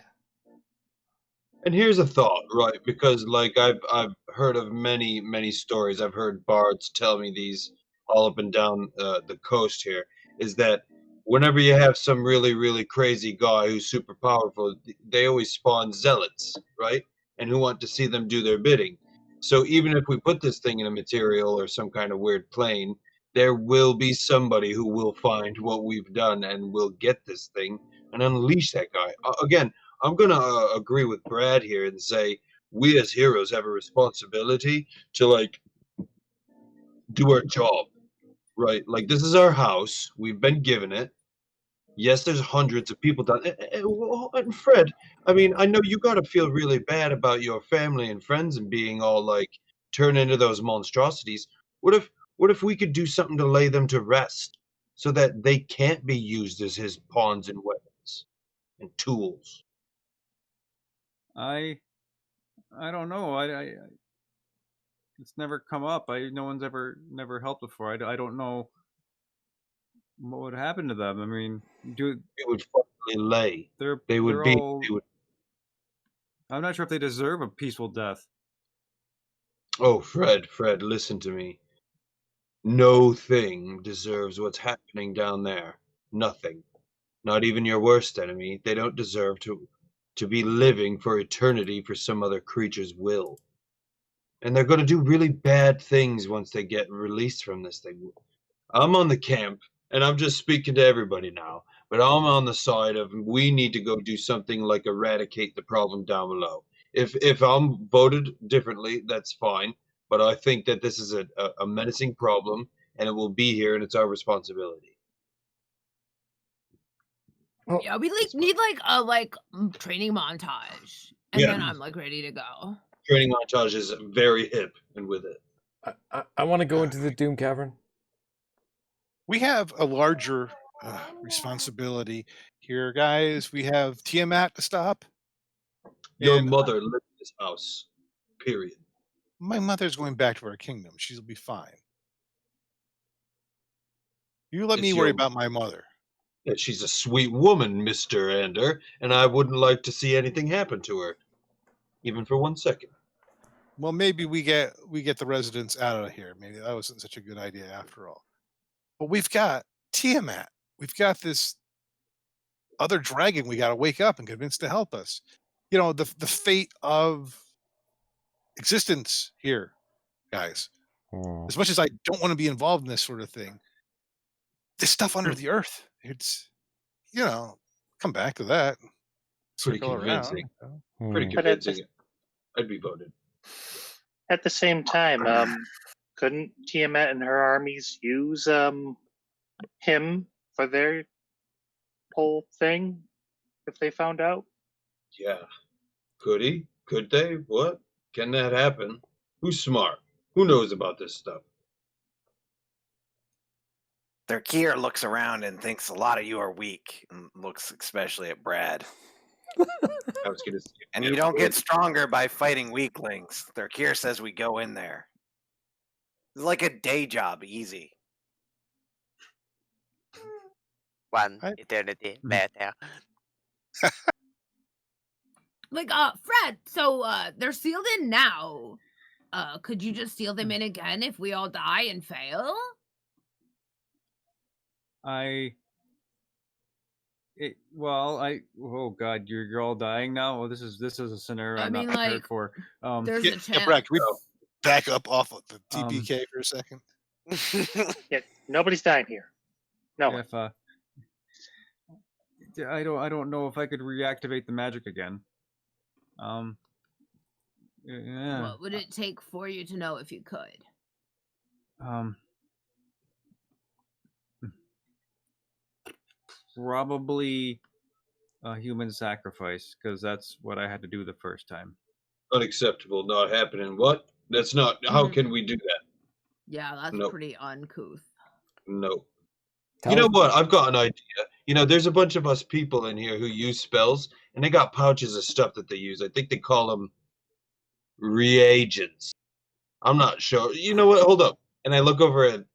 And here's a thought, right? Because like I've heard of many stories. I've heard bards tell me these all up and down the coast here. Is that whenever you have some really crazy guy who's super powerful, they always spawn zealots, right? And who want to see them do their bidding. So even if we put this thing in a material or some kind of weird plane, there will be somebody who will find what we've done and will get this thing and unleash that guy. Again, I'm going to agree with Brad here and say we as heroes have a responsibility to like do our job, right? Like this is our house. We've been given it. Yes, there's hundreds of people down. And Fred, I mean, I know you got to feel really bad about your family and friends and being all like turn into those monstrosities. What if we could do something to lay them to rest so that they can't be used as his pawns and weapons and tools? I don't know. I it's never come up. No one's never helped before. I don't know what would happen to them. I mean, it would fucking lay. They would. I'm not sure if they deserve a peaceful death. Oh, Fred, listen to me. No thing deserves what's happening down there. Nothing. Not even your worst enemy. They don't deserve to be living for eternity for some other creature's will. And they're going to do really bad things once they get released from this thing. I'm on the camp, and I'm just speaking to everybody now, but I'm on the side of we need to go do something like eradicate the problem down below. If I'm voted differently, that's fine, but I think that this is a menacing problem, and it will be here, and it's our responsibility. Yeah, we need a training montage, and then I'm like ready to go. Training montage is very hip and with it. I want to go into the Doom Cavern. We have a larger responsibility here, guys. We have Tiamat to stop. Your mother lived in this house. Period. My mother's going back to her kingdom. She'll be fine. You let me It's worry your about my mother. Yeah, she's a sweet woman, Mr. Ender, and I wouldn't like to see anything happen to her, even for 1 second. Well, maybe we get the residents out of here. Maybe that wasn't such a good idea after all. But we've got Tiamat. We've got this other dragon we got to wake up and convince to help us. You know, the fate of existence here, guys. As much as I don't want to be involved in this sort of thing, this stuff under the earth, it's, you know, come back to that. Pretty Circle convincing. around. Pretty But at convincing. I'd be voted. At the same time, couldn't Tiamat and her armies use him for their whole thing if they found out? Yeah. Could he? Could they? What? Can that happen? Who's smart? Who knows about this stuff? Their Kier looks around and thinks a lot of you are weak, and looks especially at Brad. I was gonna say, And you don't get stronger by fighting weaklings. Their Kier says we go in there. It's like a day job, easy. One I- eternity later. Like, Fred, so they're sealed in now. Could you just seal them in again if we all die and fail? Oh god, you're all dying now. Oh, this is a scenario I I'm mean, not prepared like, for. There's Yeah, a chance. Brad, can we back up off of the TPK for a second? Yeah, nobody's dying here. No. If I don't know if I could reactivate the magic again. Yeah. What would it take for you to know if you could? Probably a human sacrifice, because that's what I had to do the first time. unacceptable, not happening. What? That's not. How Mhm. can we do that? Yeah, that's Nope. pretty uncouth. No. You know what? I've got an idea. You know, there's a bunch of us people in here who use spells, and they got pouches of stuff that they use. I think they call them reagents. I'm not sure. You know what? Hold up. And I look over at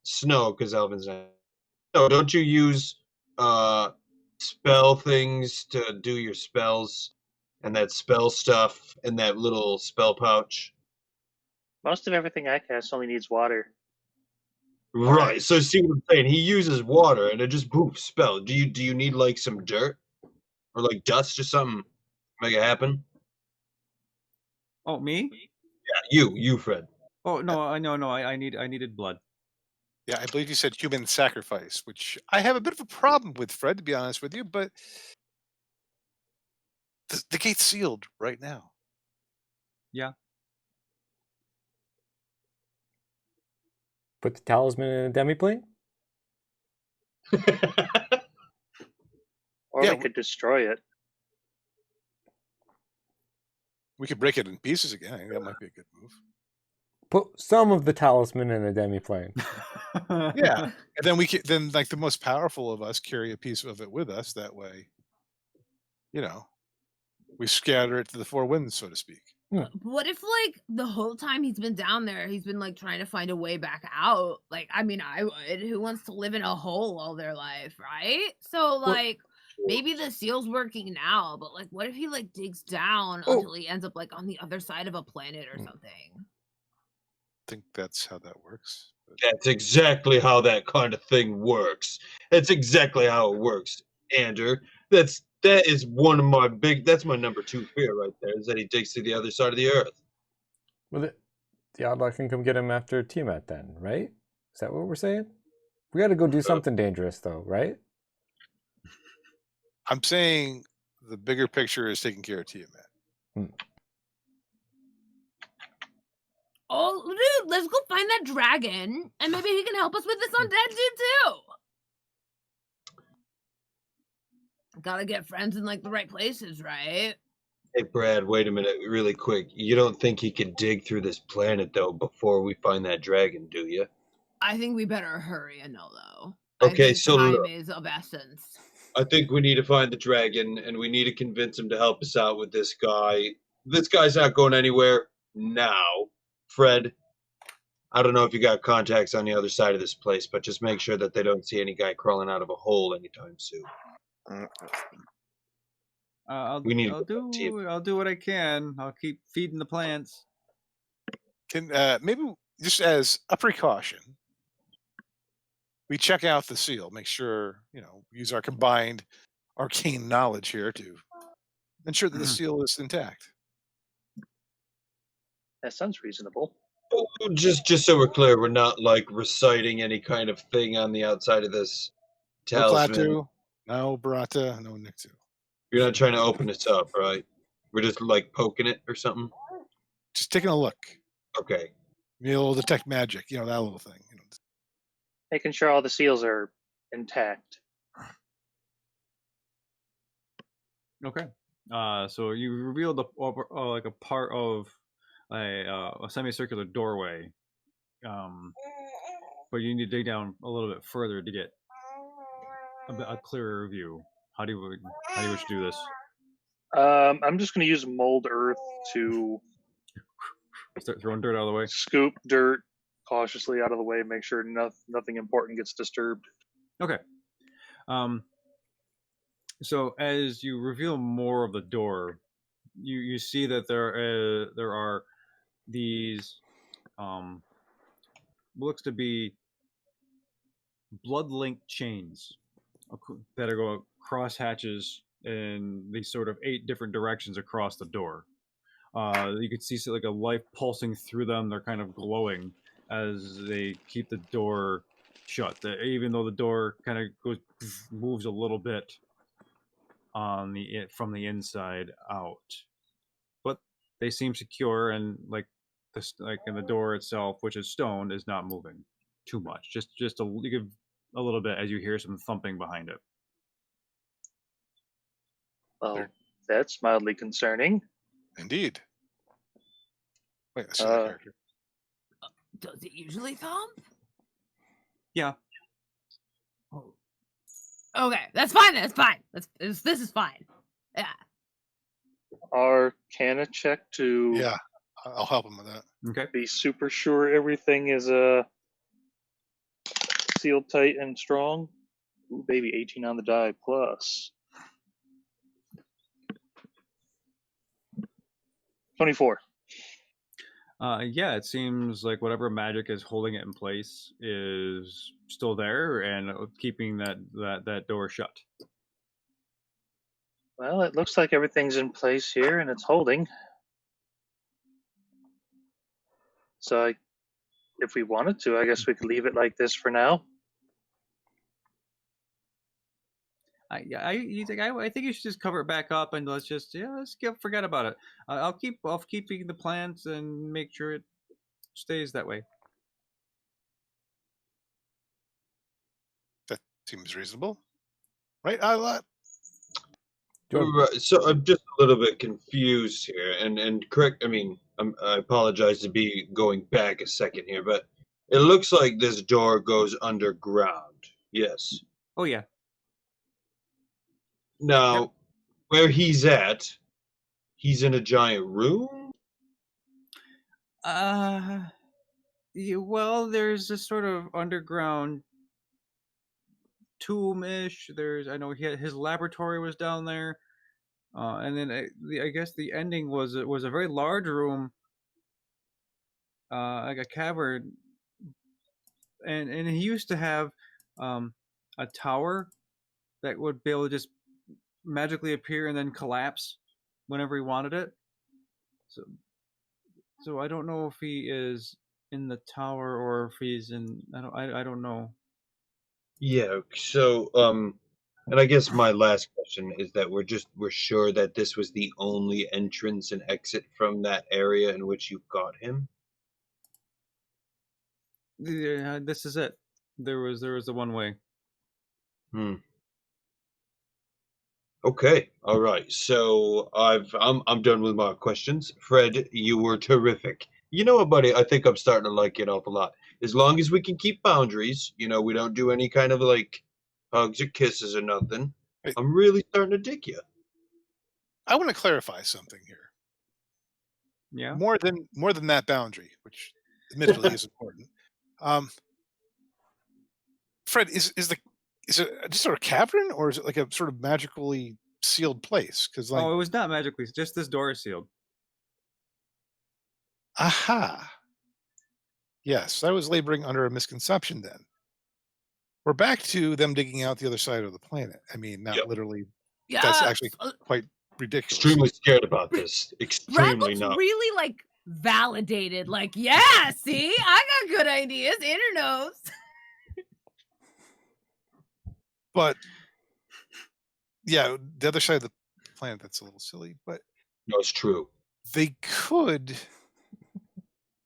Snow, because Elvin's not. No, don't you use spell things to do your spells and that spell stuff in that little spell pouch? Most of everything I cast only needs water. Right. So see what I'm saying? He uses water and it just poof spell. Do you need like some dirt or like dust or something to make it happen? Oh, me? Yeah, you Fred. Oh no, I needed blood. Yeah, I believe you said human sacrifice, which I have a bit of a problem with, Fred, to be honest with you, but the gate's sealed right now. Yeah. Put the talisman in a demiplane? Or Yeah, we could destroy it. We could break it in pieces again. I think that might be a good move. Put some of the talisman in a demiplane. Yeah, and then then like the most powerful of us carry a piece of it with us. That way, you know, we scatter it to the four winds, so to speak. What if, like, the whole time he's been down there, he's been, like, trying to find a way back out? Like, I mean, I would. Who wants to live in a hole all their life, right? So, like, maybe the seal's working now, but, like, what if he, like, digs down until he ends up, like, on the other side of a planet or something? I think that's how that works. But That's exactly how that kind of thing works. That's exactly how it works, Andrew. That is one of my that's my number 2 fear right there, is that he digs to the other side of the earth. Well, the Oddlot can come get him after Tiamat then, right? Is that what we're saying? We got to go do something dangerous, though, right? I'm saying the bigger picture is taking care of Tiamat. Oh, dude, let's go find that dragon, and maybe he can help us with this undead dude, too. Gotta get friends in, like, the right places, right? Hey, Brad, wait a minute, really quick. You don't think he could dig through this planet, though, before we find that dragon, do you? I think we better hurry and know, though. Okay, I think so time look. is of essence. I think we need to find the dragon, and we need to convince him to help us out with this guy. This guy's not going anywhere. now. Fred, I don't know if you got contacts on the other side of this place, but just make sure that they don't see any guy crawling out of a hole anytime soon. We need I'll do what I can. I'll keep feeding the plants. Can maybe just as a precaution, we check out the seal, make sure, use our combined arcane knowledge here to ensure that the seal is intact. That sounds reasonable. Oh, just so we're clear, we're not like reciting any kind of thing on the outside of this No talisman. Klaatu, no Barata, no Nictu. You're not trying to open this up, right? We're just like poking it or something? Just taking a look. Okay. You'll detect magic, that little thing. Making sure all the seals are intact. Okay. So you revealed like a part of a semicircular doorway, but you need to dig down a little bit further to get a clearer view. How do you wish to do this? I'm just going to use mold earth to Start throwing dirt out of the way. scoop dirt cautiously out of the way, make sure nothing important gets disturbed. Okay. So as you reveal more of the door, you see that there are these looks to be blood-linked chains that are going cross hatches in these sort of 8 different directions across the door. You can see like a life pulsing through them. They're kind of glowing as they keep the door shut. Even though the door kind of moves a little bit on from the inside out, but they seem secure, and like in the door itself, which is stone, is not moving too much. Just you give a little bit as you hear some thumping behind it. Well, that's mildly concerning. Indeed. Wait, I see that character. Does it usually thump? Yeah. Oh. Okay, that's fine. That's fine. This is fine. Yeah. Arcana check to Yeah, I'll help him with that. Okay. be super sure everything is sealed tight and strong. Ooh, baby, 18 on the die plus 24. Yeah, it seems like whatever magic is holding it in place is still there and keeping that door shut. Well, it looks like everything's in place here and it's holding. So if we wanted to, I guess we could leave it like this for now. I think you should just cover it back up and let's forget about it. I'll keep feeding the plants and make sure it stays that way. That seems reasonable, right, Oddlot? Right, so I'm just a little bit confused here, and correct. I mean, I apologize to be going back a second here, but it looks like this door goes underground. Yes. Oh yeah. Now, where he's at, he's in a giant room? Well, there's this sort of underground tomb-ish. I know his laboratory was down there, and then I guess the ending was a very large room, like a cavern, and he used to have a tower that would be able to just magically appear and then collapse whenever he wanted it. So I don't know if he is in the tower or if he's in. I don't know. Yeah. So and I guess my last question is that we're sure that this was the only entrance and exit from that area in which you got him. Yeah, this is it. There was the one way. Okay, all right. So I'm done with my questions. Fred, you were terrific. You know what, buddy? I think I'm starting to like it an awful lot. As long as we can keep boundaries, we don't do any kind of like hugs or kisses or nothing. Hey. I'm really starting to dig you. I want to clarify something here. Yeah. more than that boundary, which admittedly is important. Fred, is it just sort of cavern, or is it like a sort of magically sealed place? Because like, Oh, it was not magically. Just this door is sealed. aha, yes, I was laboring under a misconception. Then we're back to them digging out the other side of the planet. I mean, not Yep. literally. Yeah. That's actually quite ridiculous. Extremely scared about this. Brad Extremely looks not. really like validated. Like, yeah, see, I got good ideas. Inner knows. But yeah, the other side of the planet, that's a little silly, but No, it's true. they could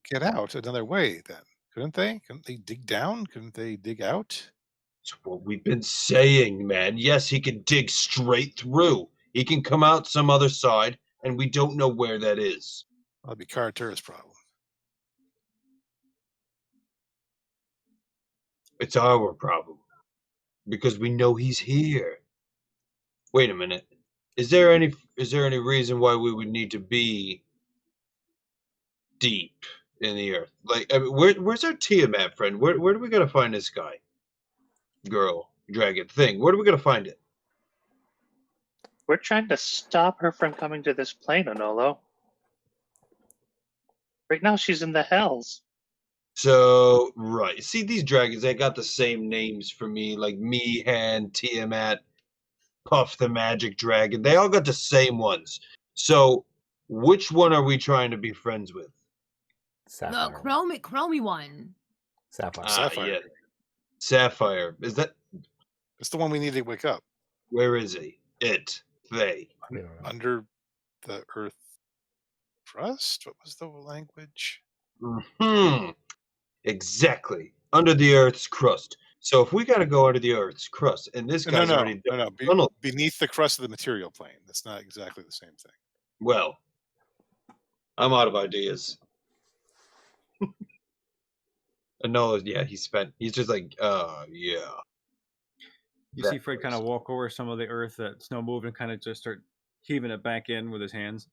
get out another way then, couldn't they? Couldn't they dig down? Couldn't they dig out? It's what we've been saying, man. Yes, he can dig straight through. He can come out some other side, and we don't know where that is. That'd be Karatura's problem. It's our problem. Because we know he's here. Wait a minute. Is there any reason why we would need to be deep in the earth? Like, I mean, where's our Tiamat friend? Where do we gotta find this guy? Girl, dragon thing. Where do we gotta find it? We're trying to stop her from coming to this plane, Onolo. Right now, she's in the hells. So, right. See, these dragons, they got the same names for me, like Meehan, Tiamat, Puff the Magic Dragon. They all got the same ones. So, which one are we trying to be friends with? Sapphire. The chromy one. Sapphire. Sapphire. Yeah. Sapphire. Is that... It's the one we need to wake up. Where is he? It. They. We don't know. Under the earth crust? What was the language? Hmm. Exactly. Under the Earth's crust. So if we got to go under the Earth's crust, and this guy's already done tunnel, Beneath the crust of the material plane. That's not exactly the same thing. well, I'm out of ideas. No, yeah, he's just like, yeah. You see Fred kind of walk over some of the earth that Snow moved and kind of just start heaving it back in with his hands.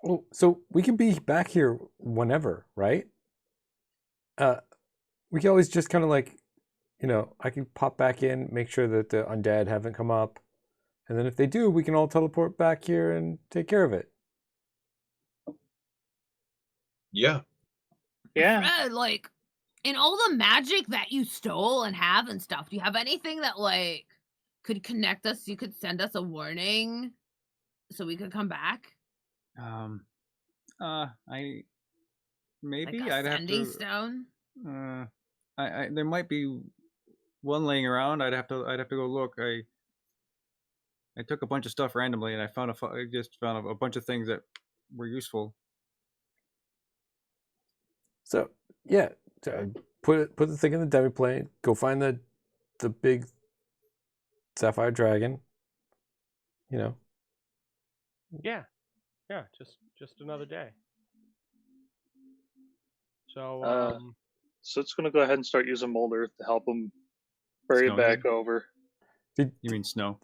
Well, so we can be back here whenever, right? We can always just kind of like, I can pop back in, make sure that the undead haven't come up, and then if they do, we can all teleport back here and take care of it. Yeah. Yeah. Fred, like, in all the magic that you stole and have and stuff, do you have anything that like could connect us? You could send us a warning so we could come back. I maybe Like a I'd have sending to. stone. I there might be one laying around. I'd have to go look. I took a bunch of stuff randomly, and I just found a bunch of things that were useful. So yeah, put the thing in the demiplane. Go find the big sapphire dragon. Yeah, just another day. So, So it's going to go ahead and start using mold earth to help him bring it Snow back head? over. You mean snow?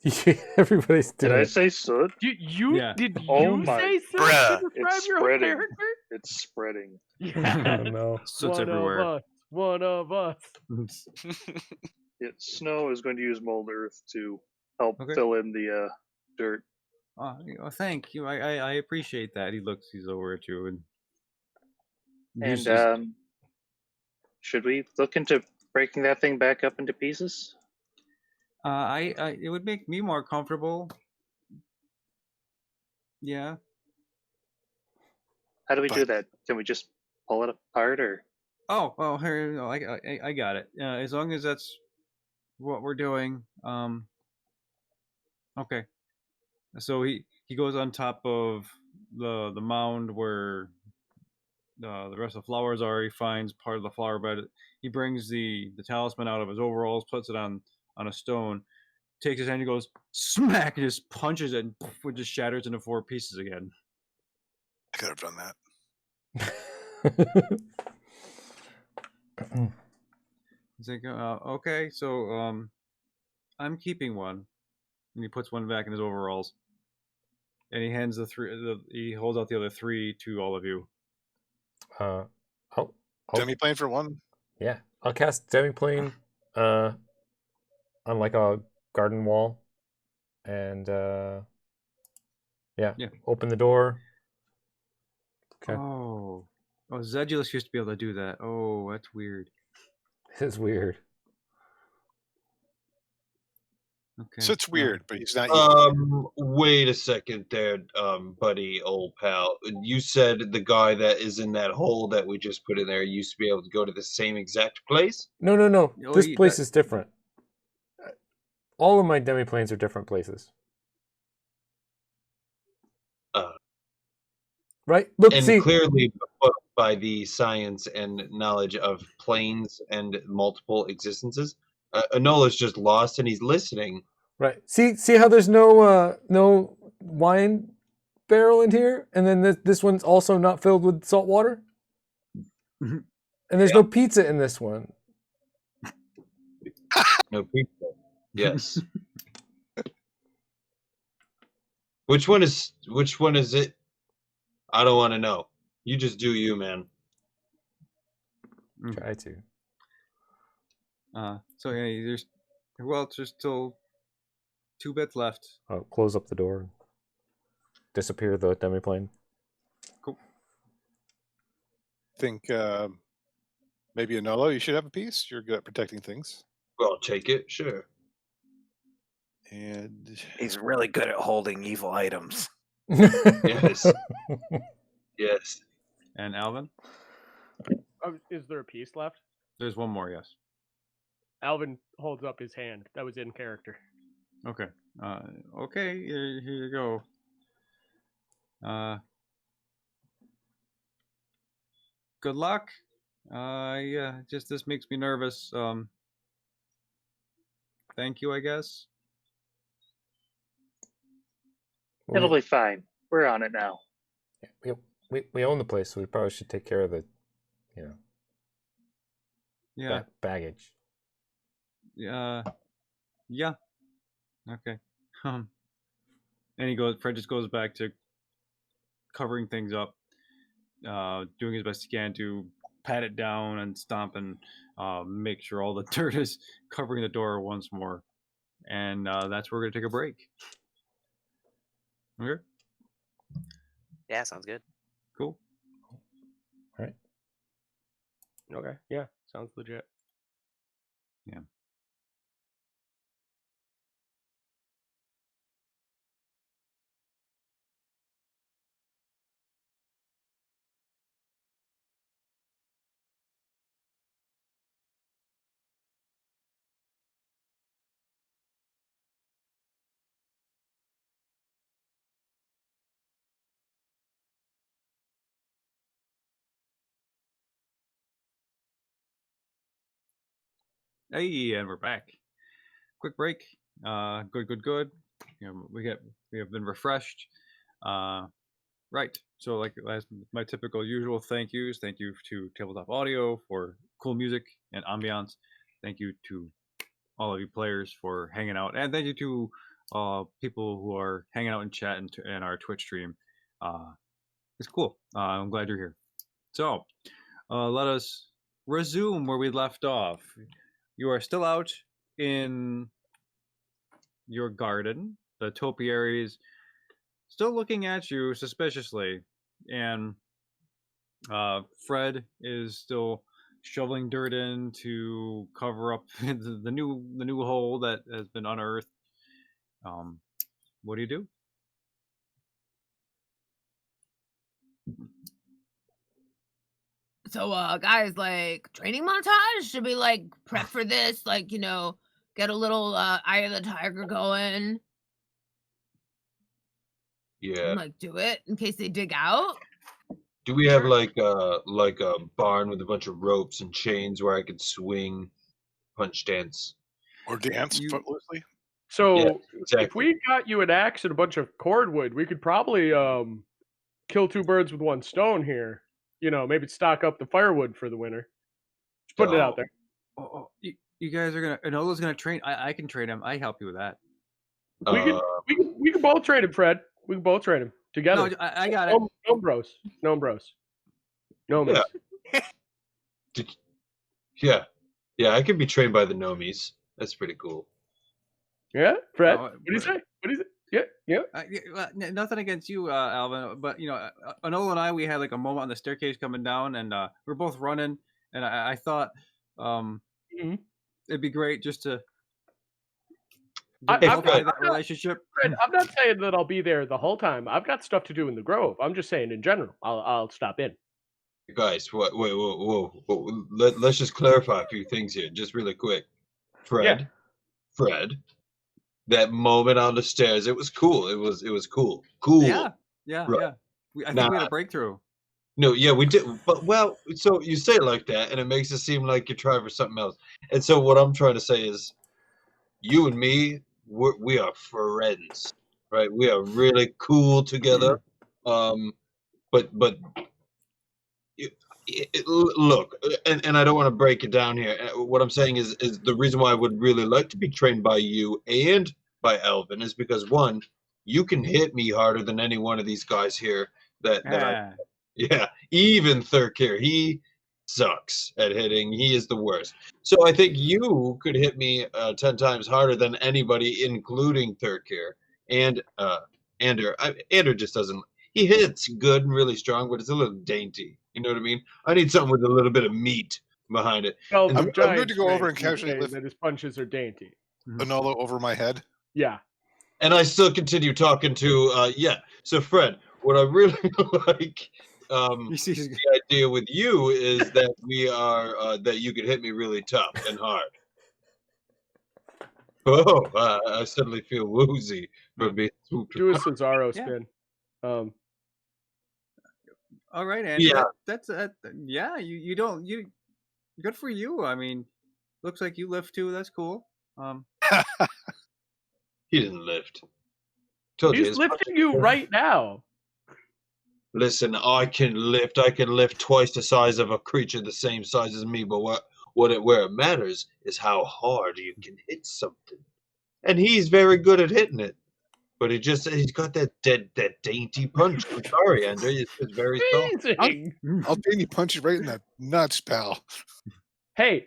Everybody's Did doing I it. say soot? did you Yeah. Oh my- say so Bruh. to describe It's your own spreading. character? It's spreading. I Yeah. don't know. Soot's One everywhere. of us. One of us. Snow is going to use mold earth to help Okay. fill in the dirt. Oh, thank you. I appreciate that. He's over at you and And should we look into breaking that thing back up into pieces? it would make me more comfortable. Yeah. How do we do But- that? Can we just pull it apart, or Oh, here. No, I got it. As long as that's what we're doing. Okay. So he goes on top of the mound where the rest of the flowers are. He finds part of the flower bed. He brings the talisman out of his overalls, puts it on a stone, takes his hand, and goes smack, and just punches it, and poof, it just shatters into 4 pieces again. I could have done that. He's like, okay, so I'm keeping one, and he puts one back in his overalls. and he hands he holds out the other 3 to all of you. I'll Demi-plane for one. yeah, I'll cast Demi-plane on like a garden wall, and yeah, open the door. Okay. Oh, Zedulus used to be able to do that. Oh, that's weird. It's weird. Okay. So it's weird, but he's not evil. Wait a second there, buddy, old pal. You said the guy that is in that hole that we just put in there used to be able to go to the same exact place? No. Oh, This place is different. All of my demi-planes are different places. Right? Look, And see. clearly by the science and knowledge of planes and multiple existences, Anola's just lost and he's listening. Right. See how there's no wine barrel in here, and then this one's also not filled with salt water, and there's no pizza in this one. No pizza. Yes. Which one is it? I don't want to know. You just do you, man. Try to. So yeah, there's still 2 bits left. I'll close up the door and disappear the demi-plane. Cool. Think maybe Anolo, you should have a piece. You're good at protecting things. Well, I'll take it, sure. And He's really good at holding evil items. Yes. Yes. And Alvin? Is there a piece left? There's one more, yes. Alvin holds up his hand. That was in character. Okay. Okay, here you go. Good luck. Yeah, just this makes me nervous. Thank you, I guess. It'll be fine. We're on it now. We own the place, so we probably should take care of the, Yeah. baggage. Yeah. Okay. And Fred just goes back to covering things up, doing his best he can to pat it down and stomp and make sure all the dirt is covering the door once more. And that's where we're going to take a break. Okay? Yeah, sounds good. Cool. All right. Okay. Yeah. Sounds legit. Yeah. Hey, and we're back. Quick break. Good. We have been refreshed. Right. So, like my typical usual thank yous. Thank you to Tabletop Audio for cool music and ambiance. Thank you to all of you players for hanging out, and thank you to people who are hanging out in chat and our Twitch stream. It's cool. I'm glad you're here. So, let us resume where we left off. You are still out in your garden. The topiaries still looking at you suspiciously, and Fred is still shoveling dirt in to cover up the new hole that has been unearthed. What do you do? So, guys, like, training montage? Should we, like, prep for this? Like, get a little Eye of the Tiger going? Yeah. And, like, do it in case they dig out? Do we have like a barn with a bunch of ropes and chains where I could swing, punch dance? Or dance footloosely? So, Yeah, exactly. if we got you an axe and a bunch of cordwood, we could probably kill 2 birds with 1 stone here. Maybe stock up the firewood for the winter. Just putting it out there. You guys are gonna. Anola's gonna train. I can train him. I help you with that. We can both train him, Fred. We can both train him together. No, I got it. Gnome bros. Gnome bros. Gnomies. Yeah. Yeah, I could be trained by the Gnomies. That's pretty cool. Yeah, Fred. Oh, What do you say? What do you say? Yeah. Nothing against you, Alvin, but Anola and I, we had like a moment on the staircase coming down, and we were both running, and I thought it'd be great just to develop that relationship. Fred, I'm not saying that I'll be there the whole time. I've got stuff to do in the Grove. I'm just saying in general, I'll stop in. Guys, wait, whoa. Let's just clarify a few things here, just really quick. Fred, that moment on the stairs, it was cool. It was cool. Cool. Yeah. Right. I think we had a breakthrough. No, yeah, we did. But so you say it like that, and it makes it seem like you're trying for something else. And so what I'm trying to say is, you and me, we are friends, right? We are really cool together. But look, and I don't want to break it down here. What I'm saying is the reason why I would really like to be trained by you and by Alvin is because, one, you can hit me harder than any one of these guys here. Even Thurkir, he sucks at hitting. He is the worst. So I think you could hit me 10 times harder than anybody, including Thurkir. And Ander just doesn't. He hits good and really strong, but it's a little dainty. You know what I mean? I need something with a little bit of meat behind it. Well, I'm good to go over and casually lift that his punches are dainty. Anola over my head. Yeah. And I still continue talking to So Fred, what I really like the idea with you is that we are that you could hit me really tough and hard. Oh, I suddenly feel woozy from being swooped. Do a Cesaro spin. All right, Andy. Yeah. That's you don't good for you. I mean, looks like you lift too. That's cool. He didn't lift. He's lifting you right now. Listen, I can lift. I can lift twice the size of a creature the same size as me. But where it matters is how hard you can hit something. And he's very good at hitting it. But he's got that dainty punch. I'm sorry, Andre. It's very soft. I'll dainty punch you right in the nuts, pal. Hey.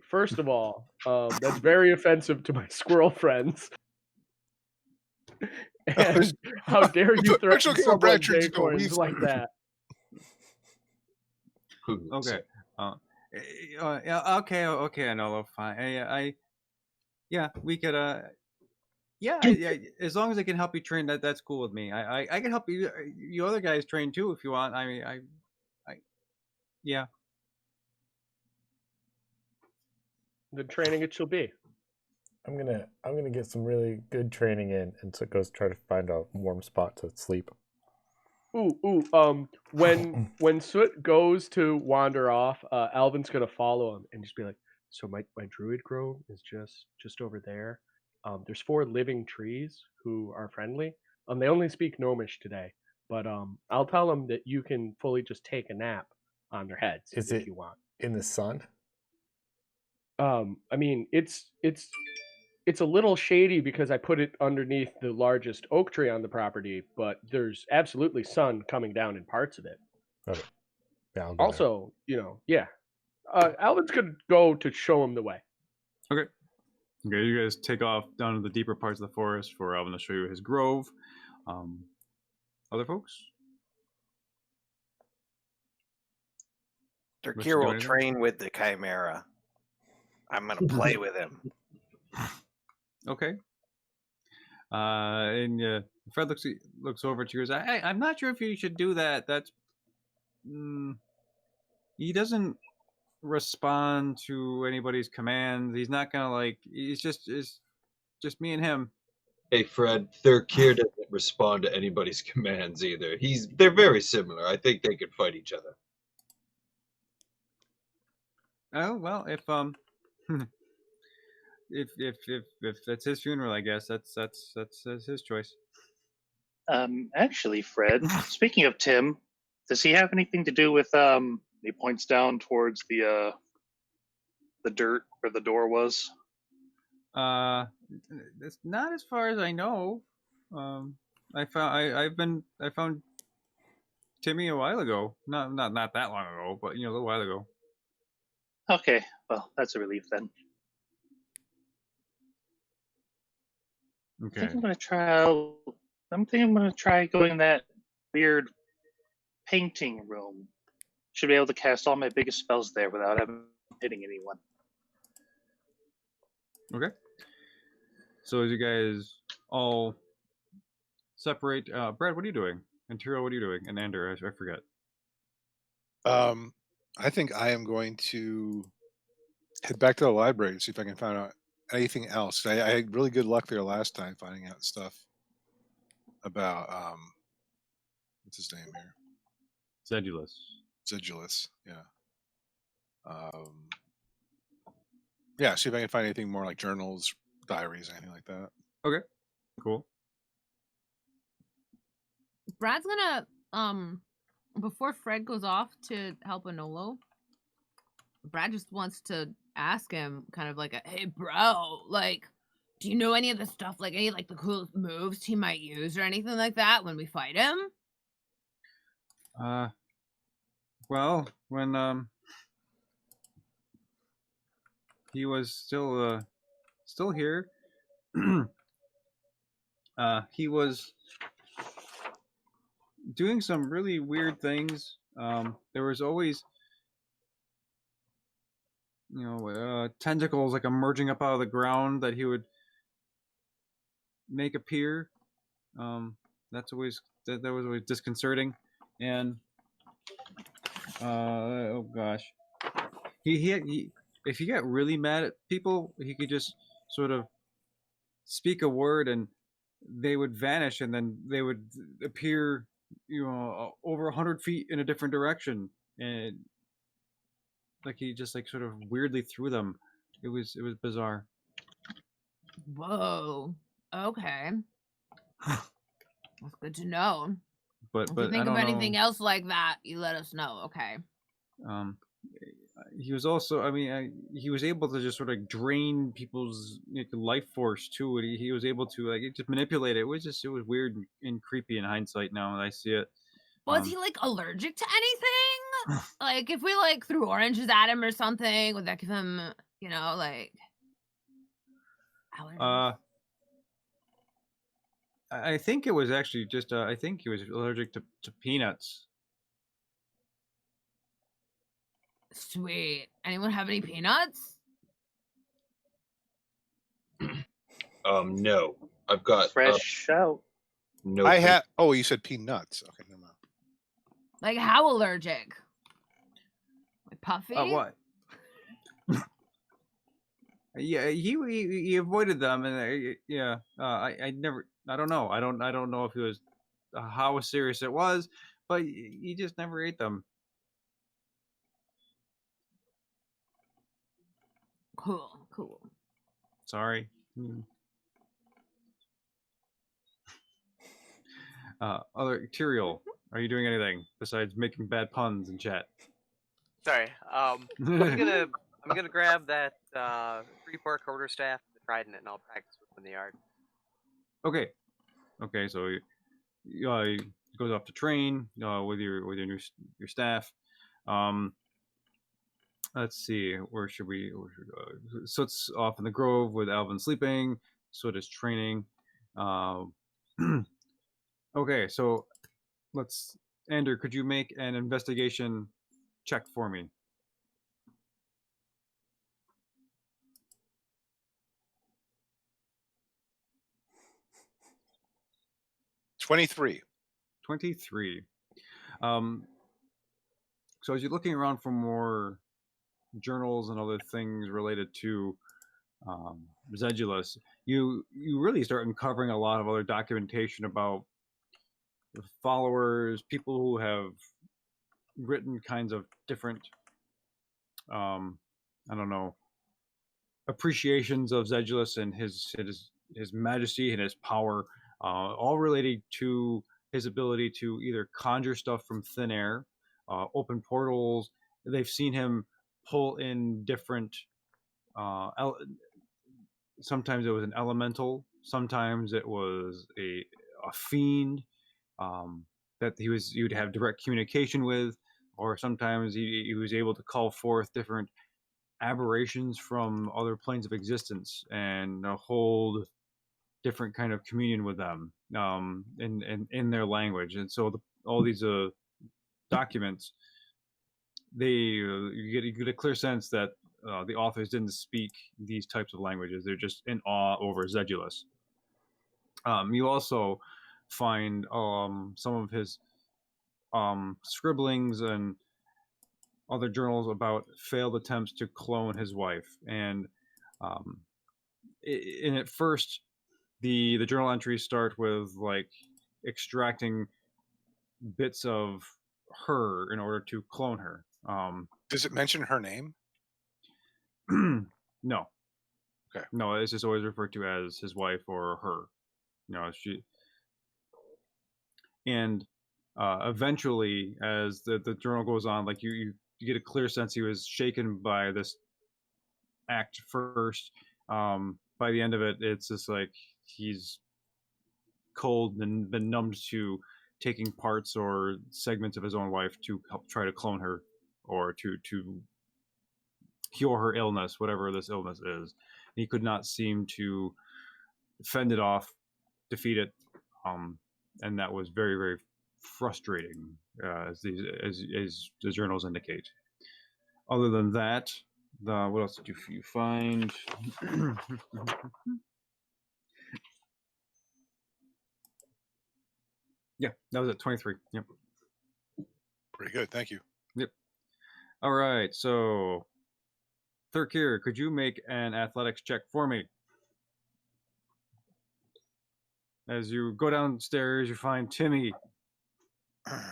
First of all, that's very offensive to my squirrel friends. And how dare you threaten someone's acorns like that? Okay. Okay, I know. Fine. We could. As long as I can help you train, that's cool with me. I can help you other guys train too if you want. I mean, yeah. The training it shall be. I'm gonna get some really good training in, and so goes try to find a warm spot to sleep. When Soot goes to wander off, Alvin's gonna follow him and just be like, "So my druid grove is just over there. There's 4 living trees who are friendly. They only speak Gnomish today, but I'll tell them that you can fully just take a nap on their heads if you want. In the sun? I mean, it's a little shady because I put it underneath the largest oak tree on the property, but there's absolutely sun coming down in parts of it. Okay. Yeah, also, Alvin's gonna go to show him the way. Okay, you guys take off down to the deeper parts of the forest for Alvin to show you his grove. Other folks? Thurkir will train with the Chimera. I'm gonna play with him. Okay. And Fred looks over to you and goes, I'm not sure if you should do that. That's he doesn't respond to anybody's commands. He's not gonna it's just me and him. Hey Fred, Thurkir doesn't respond to anybody's commands either. They're very similar. I think they could fight each other. Oh well, if that's his funeral, I guess that's his choice. Actually, Fred, speaking of Tim, does he have anything to do with he points down towards the dirt where the door was? It's not as far as I know. I found Timmy a while ago. Not that long ago, but a little while ago. Okay, well, that's a relief then. I Okay. think I'm gonna try. I'm thinking I'm gonna try going in that weird painting room. Should be able to cast all my biggest spells there without hitting anyone. Okay. So as you guys all separate, Brad, what are you doing? And Tyrell, what are you doing? And Ander, I forget. I think I am going to head back to the library to see if I can find out anything else. I had really good luck there last time finding out stuff about what's his name here? Zedulus. Yeah. Yeah. See if I can find anything more like journals, diaries, anything like that. Okay. Cool. Brad's gonna before Fred goes off to help Anolo, Brad just wants to ask him kind of like hey bro, like, do you know any of the stuff, like any like the cool moves he might use or anything like that when we fight him? Well, when he was still here, he was doing some really weird things. There was always tentacles like emerging up out of the ground that he would make appear. That was always disconcerting. And oh gosh, he if he got really mad at people, he could just sort of speak a word and they would vanish, and then they would appear over 100 feet in a different direction, and like he just like sort of weirdly threw them. It was bizarre. Whoa. Okay. That's good to know. But if you think I of don't anything know. else like that, you let us know. Okay. He was also, he was able to just sort of drain people's life force too. And he was able to just manipulate it. It was weird and creepy in hindsight now that I see it. Was he like allergic to anything? Like if we like threw oranges at him or something, would that give him, like allergies? I think it was actually just, I think he was allergic to peanuts. Sweet. Anyone have any peanuts? No. I've got Fresh out. no. I have. Oh, you said peanuts. Okay, never mind. Like how allergic? Like puffy? What? Yeah, he avoided them, and I never. I don't know. I don't know if it was how serious it was, but he just never ate them. Cool. Sorry. Other Tyrael, are you doing anything besides making bad puns in chat? Sorry. I'm gonna grab that 3-part quarterstaff, the trident, and I'll practice with him in the yard. Okay. So he goes off to train with your staff. Let's see, where should we go? Soot's off in the grove with Alvin sleeping. Soot is training. Okay, so Ander, could you make an investigation check for me? $23. 23. So as you're looking around for more journals and other things related to Zedulus, you really start uncovering a lot of other documentation about the followers, people who have written kinds of different appreciations of Zedulus and his majesty and his power, all related to his ability to either conjure stuff from thin air, open portals. They've seen him pull in different sometimes it was an elemental, sometimes it was a fiend that he would have direct communication with, or sometimes he was able to call forth different aberrations from other planes of existence and hold different kind of communion with them in their language. And so all these documents, you get a clear sense that the authors didn't speak these types of languages. They're just in awe over Zedulus. You also find some of his scribblings and other journals about failed attempts to clone his wife. And at first, the journal entries start with like extracting bits of her in order to clone her. Does it mention her name? No. Okay. No, it's just always referred to as his wife or her. She. And eventually, as the journal goes on, like you get a clear sense he was shaken by this act first. By the end of it, it's just like he's cold and been numbed to taking parts or segments of his own wife to help try to clone her or to cure her illness, whatever this illness is. He could not seem to fend it off, defeat it, and that was very, very frustrating, as the journals indicate. Other than that, what else did you find? Yeah, that was at 23. Yep. Pretty good, thank you. Yep. All right, so Thurkir, could you make an athletics check for me? As you go downstairs, you find Timmy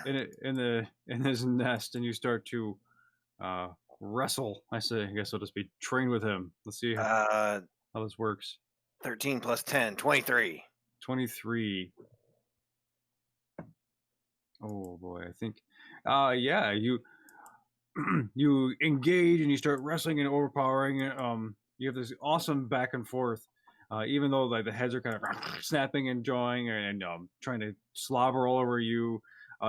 in his nest, and you start to wrestle. I guess I'll just be train with him. Let's see how this works. 13 plus 10, 23. 23. Oh boy, I think yeah, you you engage and you start wrestling and overpowering. You have this awesome back and forth, even though like the heads are kind of snapping and jawing and trying to slobber all over you.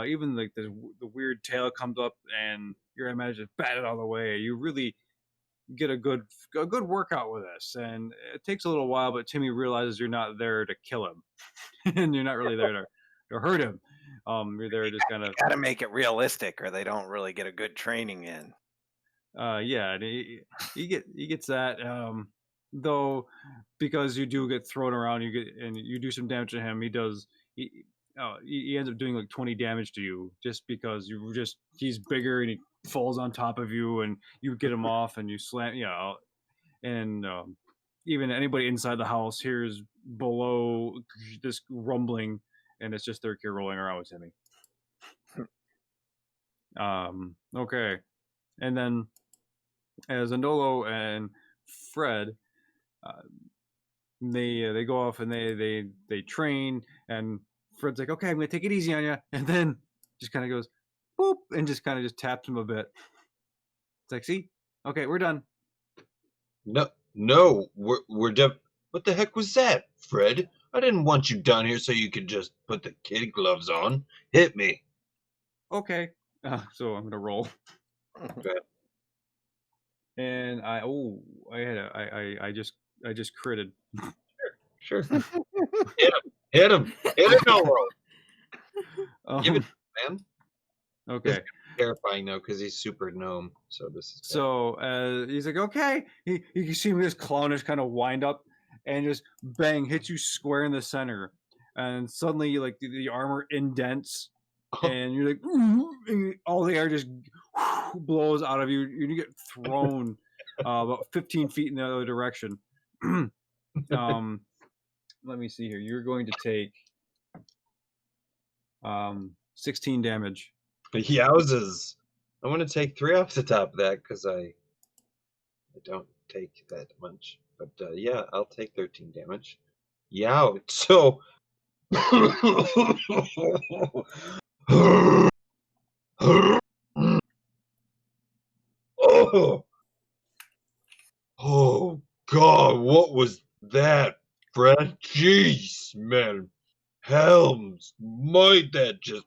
Even like the weird tail comes up and you're managed to bat it out of the way. You really get a good workout with this, and it takes a little while, but Timmy realizes you're not there to kill him, and you're not really there to hurt him. You're there just kind of got to make it realistic, or they don't really get a good training in. Yeah, he gets that. Though, because you do get thrown around, you do some damage to him. He ends up doing like 20 damage to you just because he's bigger and he falls on top of you and you get him off and you slam, and even anybody inside the house hears below this rumbling, and it's just their kid rolling around with Timmy. Okay, and then as Andolo and Fred, they go off and they train, and Fred's like, okay, I'm gonna take it easy on you, and then just kind of goes boop and just kind of just taps him a bit. It's like, see, okay, we're done. No, we're done. What the heck was that, Fred? I didn't want you down here so you could just put the kid gloves on. Hit me. Okay, so I'm gonna roll. Okay. And I just critted. Sure. Hit him, Nolo. Give it, man. Okay. Terrifying though, because he's super gnome. So this is so he's like, okay. You can see this clownish kind of wind up and just bang, hits you square in the center, and suddenly like the armor indents, and you're like, and all the air just blows out of you. You get thrown about 15 feet in the other direction. Let me see here. You're going to take 16 damage. Yowzes. I'm going to take 3 off the top of that because I don't take that much. But yeah, I'll take 13 damage. Yow. So. Oh God, what was that, Fred? Jeez, man. Helms, might that just...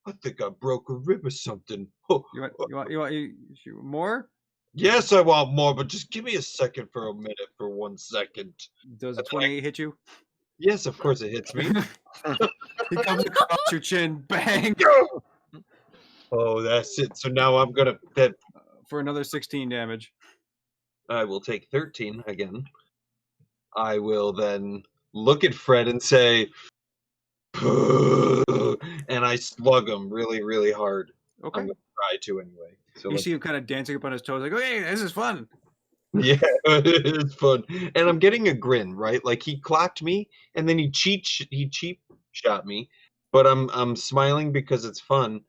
I think I broke a rib or something. Oh, You want more? yes, I want more, but just give me a second for a minute, for 1 second. Does a 28 hit you? Yes, of course it hits me. He comes across your chin, bang, Oh, that's it. So now I'm gonna... That for another 16 damage. I will take 13 again. I will then look at Fred and say, and I slug him really, really hard. Okay. I'm gonna try to anyway. So You see him kind of dancing up on his toes, like, "Hey, this is fun." yeah, it's fun, and I'm getting a grin, right? Like he clocked me, and then he cheap shot me, but I'm smiling because it's fun,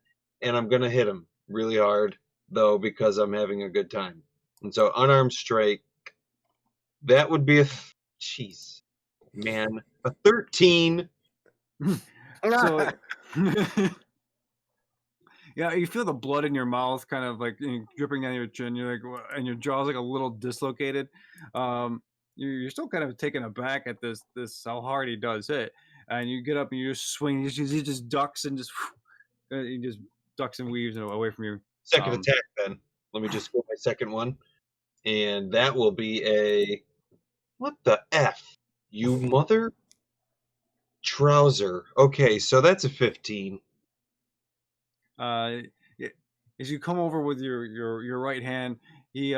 and I'm gonna hit him really hard though because I'm having a good time. And so unarmed strike, that would be jeez, man, a 13. So, yeah, you feel the blood in your mouth, kind of like dripping down your chin. You're like, and your jaw's like a little dislocated. You're still kind of taken aback at this how hard he does hit, and you get up and you just swing. He just ducks and he just ducks and weaves away from you. Second attack, then. Let me just go my second one, and that will be a... What the F? You mother trouser. Okay, so that's a 15. As you come over with your right hand, he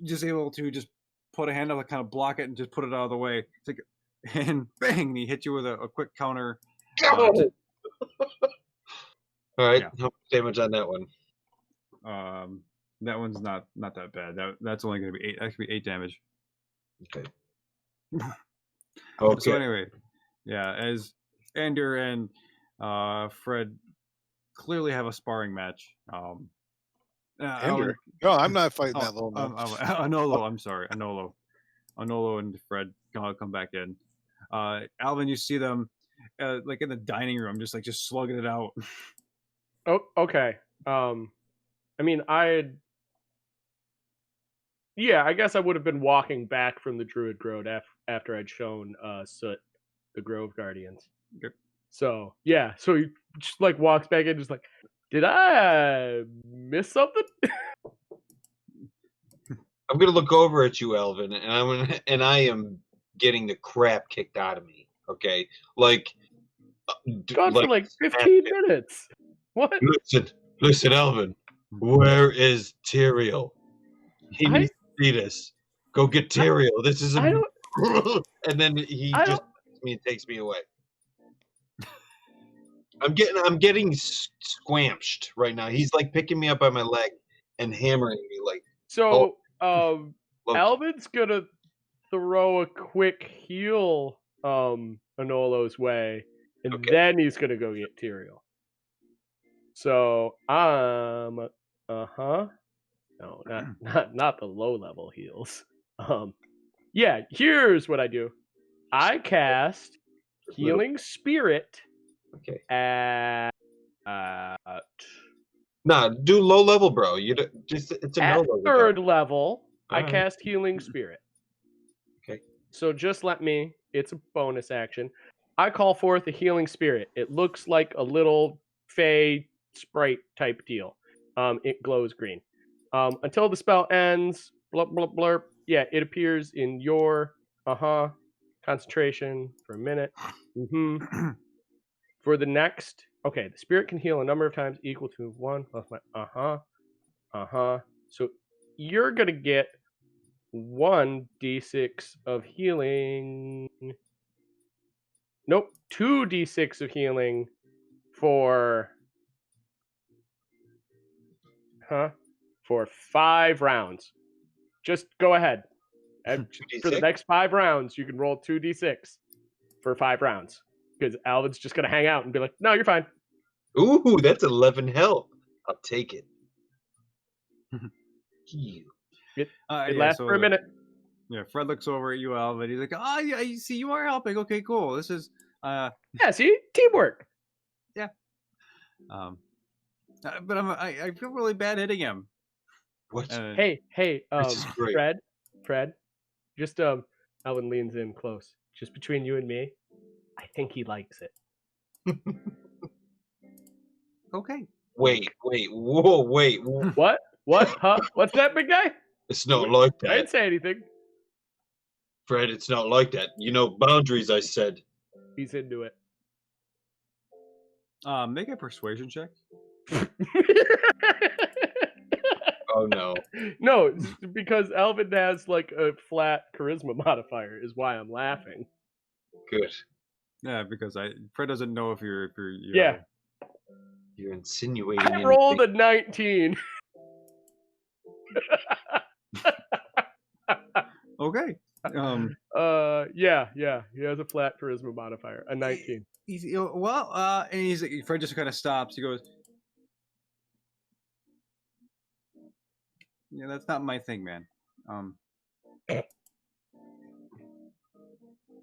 just able to just put a hand up and kind of block it and just put it out of the way. It's like, and bang, and he hit you with a quick counter. All right, yeah. how much damage on that one? That one's not that bad. That's only going to be 8. Actually, 8 damage. Okay. Okay. So anyway, yeah, as Ender and Fred clearly have a sparring match. Ender? No, I'm not fighting that little man. Anolo, I'm sorry, Anolo and Fred come back in. Alvin, you see them like in the dining room, just slugging it out. Oh, okay. I mean, I guess I would have been walking back from the Druid Grove after I'd shown Soot the Grove Guardians. Yep. So yeah, so he just like walks back in, just like, did I miss something? I'm gonna look over at you, Alvin, and I am getting the crap kicked out of me. Okay, like gone for like 15 minutes. What? Listen, Alvin. Where is Tyrael? He needs to see this. Go get Tyrael. This is a... And then he just me and takes me away. I'm getting squamshed right now. He's like picking me up by my leg and hammering me like... So, Alvin's gonna throw a quick heal Anolo's way, and then he's gonna go get Tyrael. So no, not the low level heals. Yeah, here's what I do. I cast Healing Spirit. Okay. Nah, do low level, bro. It's a at no level. third level, I cast Healing Spirit. Okay. So just let me. It's a bonus action. I call forth a Healing Spirit. It looks like a little fey sprite type deal. It glows green. Until the spell ends, blurp, blurp, blurp. Yeah, it appears in your concentration for a minute. For the next, the spirit can heal a number of times equal to 1 plus my So you're gonna get 1d6 of healing. Nope, 2d6 of healing for 5 rounds. Just go ahead. And for the next 5 rounds, you can roll 2d6 for 5 rounds. Because Alvin's just going to hang out and be like, no, you're fine. Ooh, that's 11 health. I'll take it. It lasts for a minute. Yeah, Fred looks over at you, Alvin. He's like, yeah, you see, you are helping. Okay, cool. This is... yeah, see? Teamwork. Yeah. But I feel really bad hitting him. What? Hey, Fred, just Alvin leans in close, just between you and me. I think he likes it. Okay. Wait, whoa, wait. What? Huh? What's that, big guy? It's not like I that, didn't say anything. Fred. It's not like that. Boundaries. I said. He's into it. Make a persuasion check. Oh no. No, it's because Alvin has like a flat charisma modifier is why I'm laughing. Good. Yeah, because Fred doesn't know if you're Yeah. You're insinuating. I rolled a 19. Okay. Yeah. He has a flat charisma modifier, a 19. And Fred just kind of stops. He goes, "Yeah, that's not my thing, man."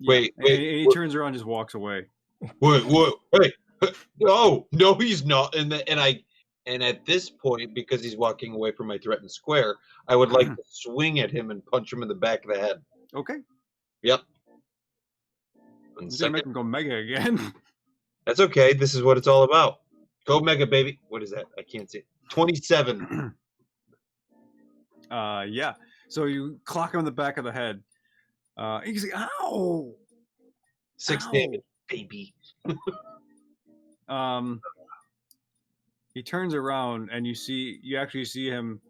Wait, and he turns around, and just walks away. Wait, hey, no, he's not. And at this point, because he's walking away from my threatened square, I would like to swing at him and punch him in the back of the head. Okay. Yep. He's gonna make him go mega again. That's okay. This is what it's all about. Go mega, baby. What is that? I can't see. 27. Yeah. So you clock him in the back of the head. He's like, "Ow!" 6 Ow. damage, baby. He turns around and you actually see him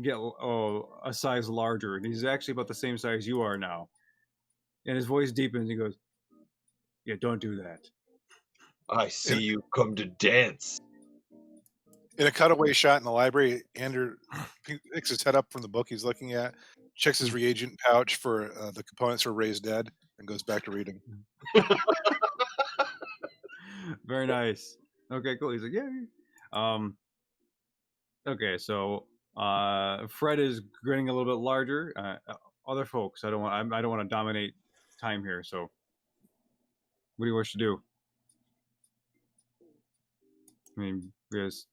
get a size larger, and he's actually about the same size you are now. And his voice deepens. He goes, "Yeah, don't do that." I see you come to dance. In a cutaway shot in the library, Andrew picks his head up from the book he's looking at, checks his reagent pouch for the components for Raised Dead, and goes back to reading. Very nice. Okay, cool. He's like, "Yeah." Okay, so Fred is grinning a little bit larger. Other folks, I don't want to dominate time here. So, what do you wish to do? I mean, because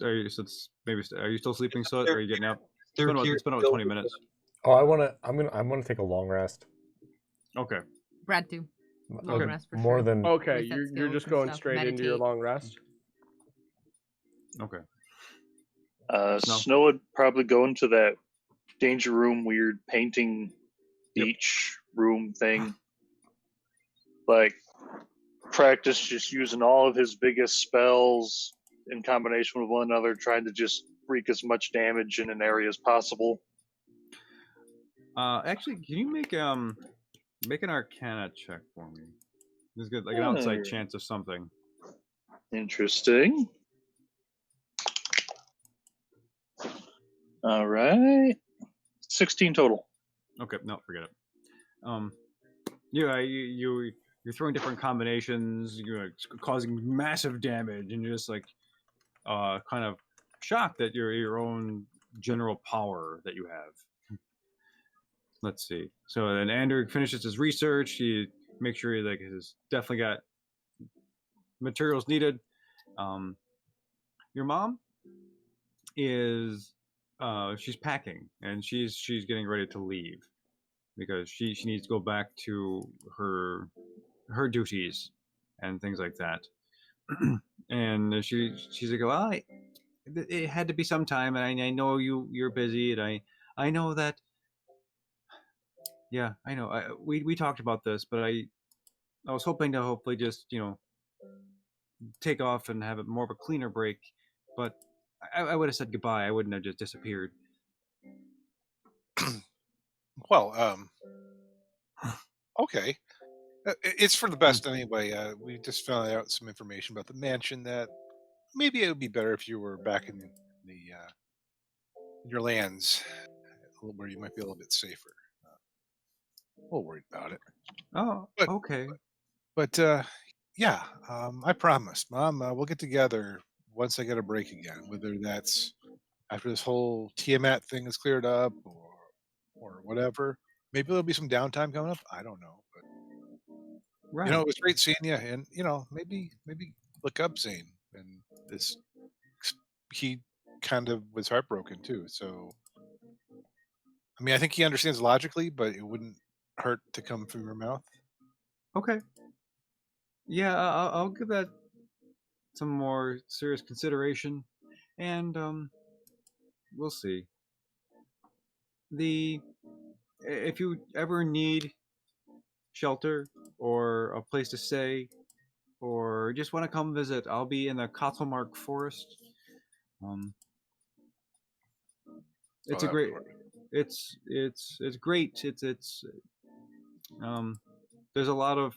are you still sleeping? So, or are you getting up? It's been about 20 minutes. Oh, I'm gonna take a long rest. Okay. Brad too. Long rest for More sure. than Okay, Reset you're skills just and going stuff. straight into your Meditate. long rest. Okay. Snow would probably go into that danger room, weird painting beach room thing. Like, practice just using all of his biggest spells in combination with one another, trying to just wreak as much damage in an area as possible. Actually, can you make an Arcana check for me? Just get like an outside chance of something. Interesting. All right. 16 total. Okay, no, forget it. You're throwing different combinations, you're causing massive damage, and you're just like kind of shocked at your own general power that you have. Let's see. So then Andrew finishes his research. He makes sure he has definitely got materials needed. Your mom is she's packing, and she's getting ready to leave because she needs to go back to her duties and things like that. And she's like, "Well, it had to be sometime, and I know you're busy, and I know that. Yeah, I know. We talked about this, but I was hoping to hopefully just take off and have it more of a cleaner break, but I would have said goodbye. I wouldn't have just disappeared." Well, okay. It's for the best anyway. We just found out some information about the mansion that maybe it would be better if you were back in your lands, where you might be a little bit safer. We'll worry about it. Oh, But- okay. But yeah, I promise, Mom. We'll get together once I get a break again. Whether that's after this whole Tiamat thing is cleared up, or whatever. Maybe there'll be some downtime coming up. I don't know, but Right. it was great seeing you, and maybe look up Zane. And he kind of was heartbroken too. So, I mean, I think he understands logically, but it wouldn't hurt to come from your mouth. Okay. Yeah, I'll give that some more serious consideration, and we'll see. If you ever need shelter or a place to stay, or just want to come visit, I'll be in the Kotelmark Forest. It's a that would great. work. It's great. There's a lot of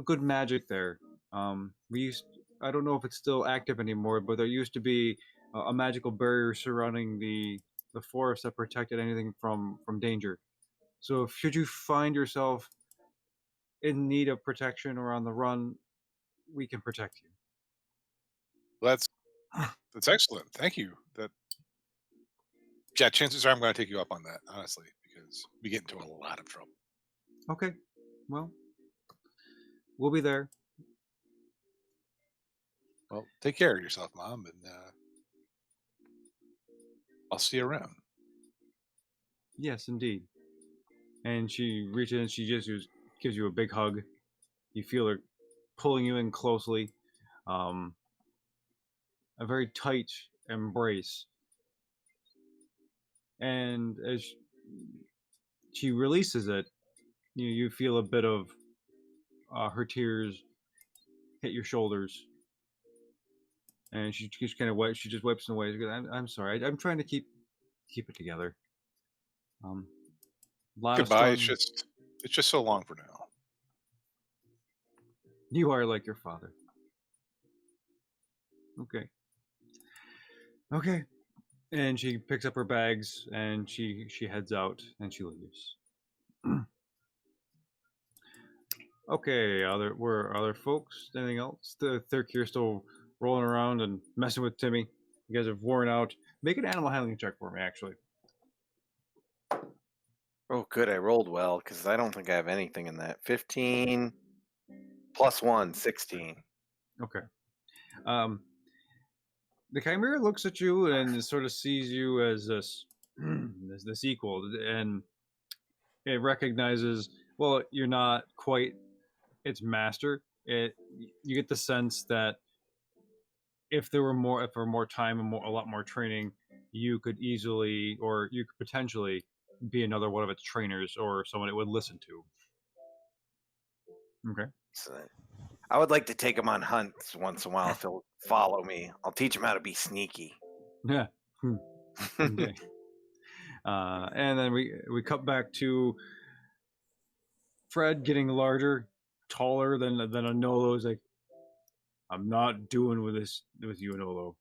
good magic there. I don't know if it's still active anymore, but there used to be a magical barrier surrounding the forest that protected anything from danger. So should you find yourself in need of protection or on the run, we can protect you. That's excellent. Thank you. Yeah, chances are I'm going to take you up on that, honestly, because we get into a lot of trouble. Okay. Well, we'll be there. Well, take care of yourself, Mom, and I'll see you around. Yes, indeed. And she reaches and she just gives you a big hug. You feel her pulling you in closely. A very tight embrace. And as she releases it, you feel a bit of her tears hit your shoulders. And she just kind of she just wipes them away. She goes, I'm sorry. I'm trying to keep it together. Goodbye. It's just so long for now. You are like your father. Okay. And she picks up her bags and she heads out and she leaves. Okay, other folks? Anything else? The third here still rolling around and messing with Timmy. You guys have worn out. Make an animal handling check for me, actually. Oh, good. I rolled well because I don't think I have anything in that. 15 plus 1, 16. Okay. The Chimera looks at you and sort of sees you as this equal, and it recognizes. Well, you're not quite its master. You get the sense that if there were more time and a lot more training, you could easily, or you could potentially be another one of its trainers or someone it would listen to. Okay. So I would like to take him on hunts once in a while if he'll follow me. I'll teach him how to be sneaky. Yeah. Okay. And then we cut back to Fred getting larger, taller than Anolo. He's like, I'm not doing with you, Anolo.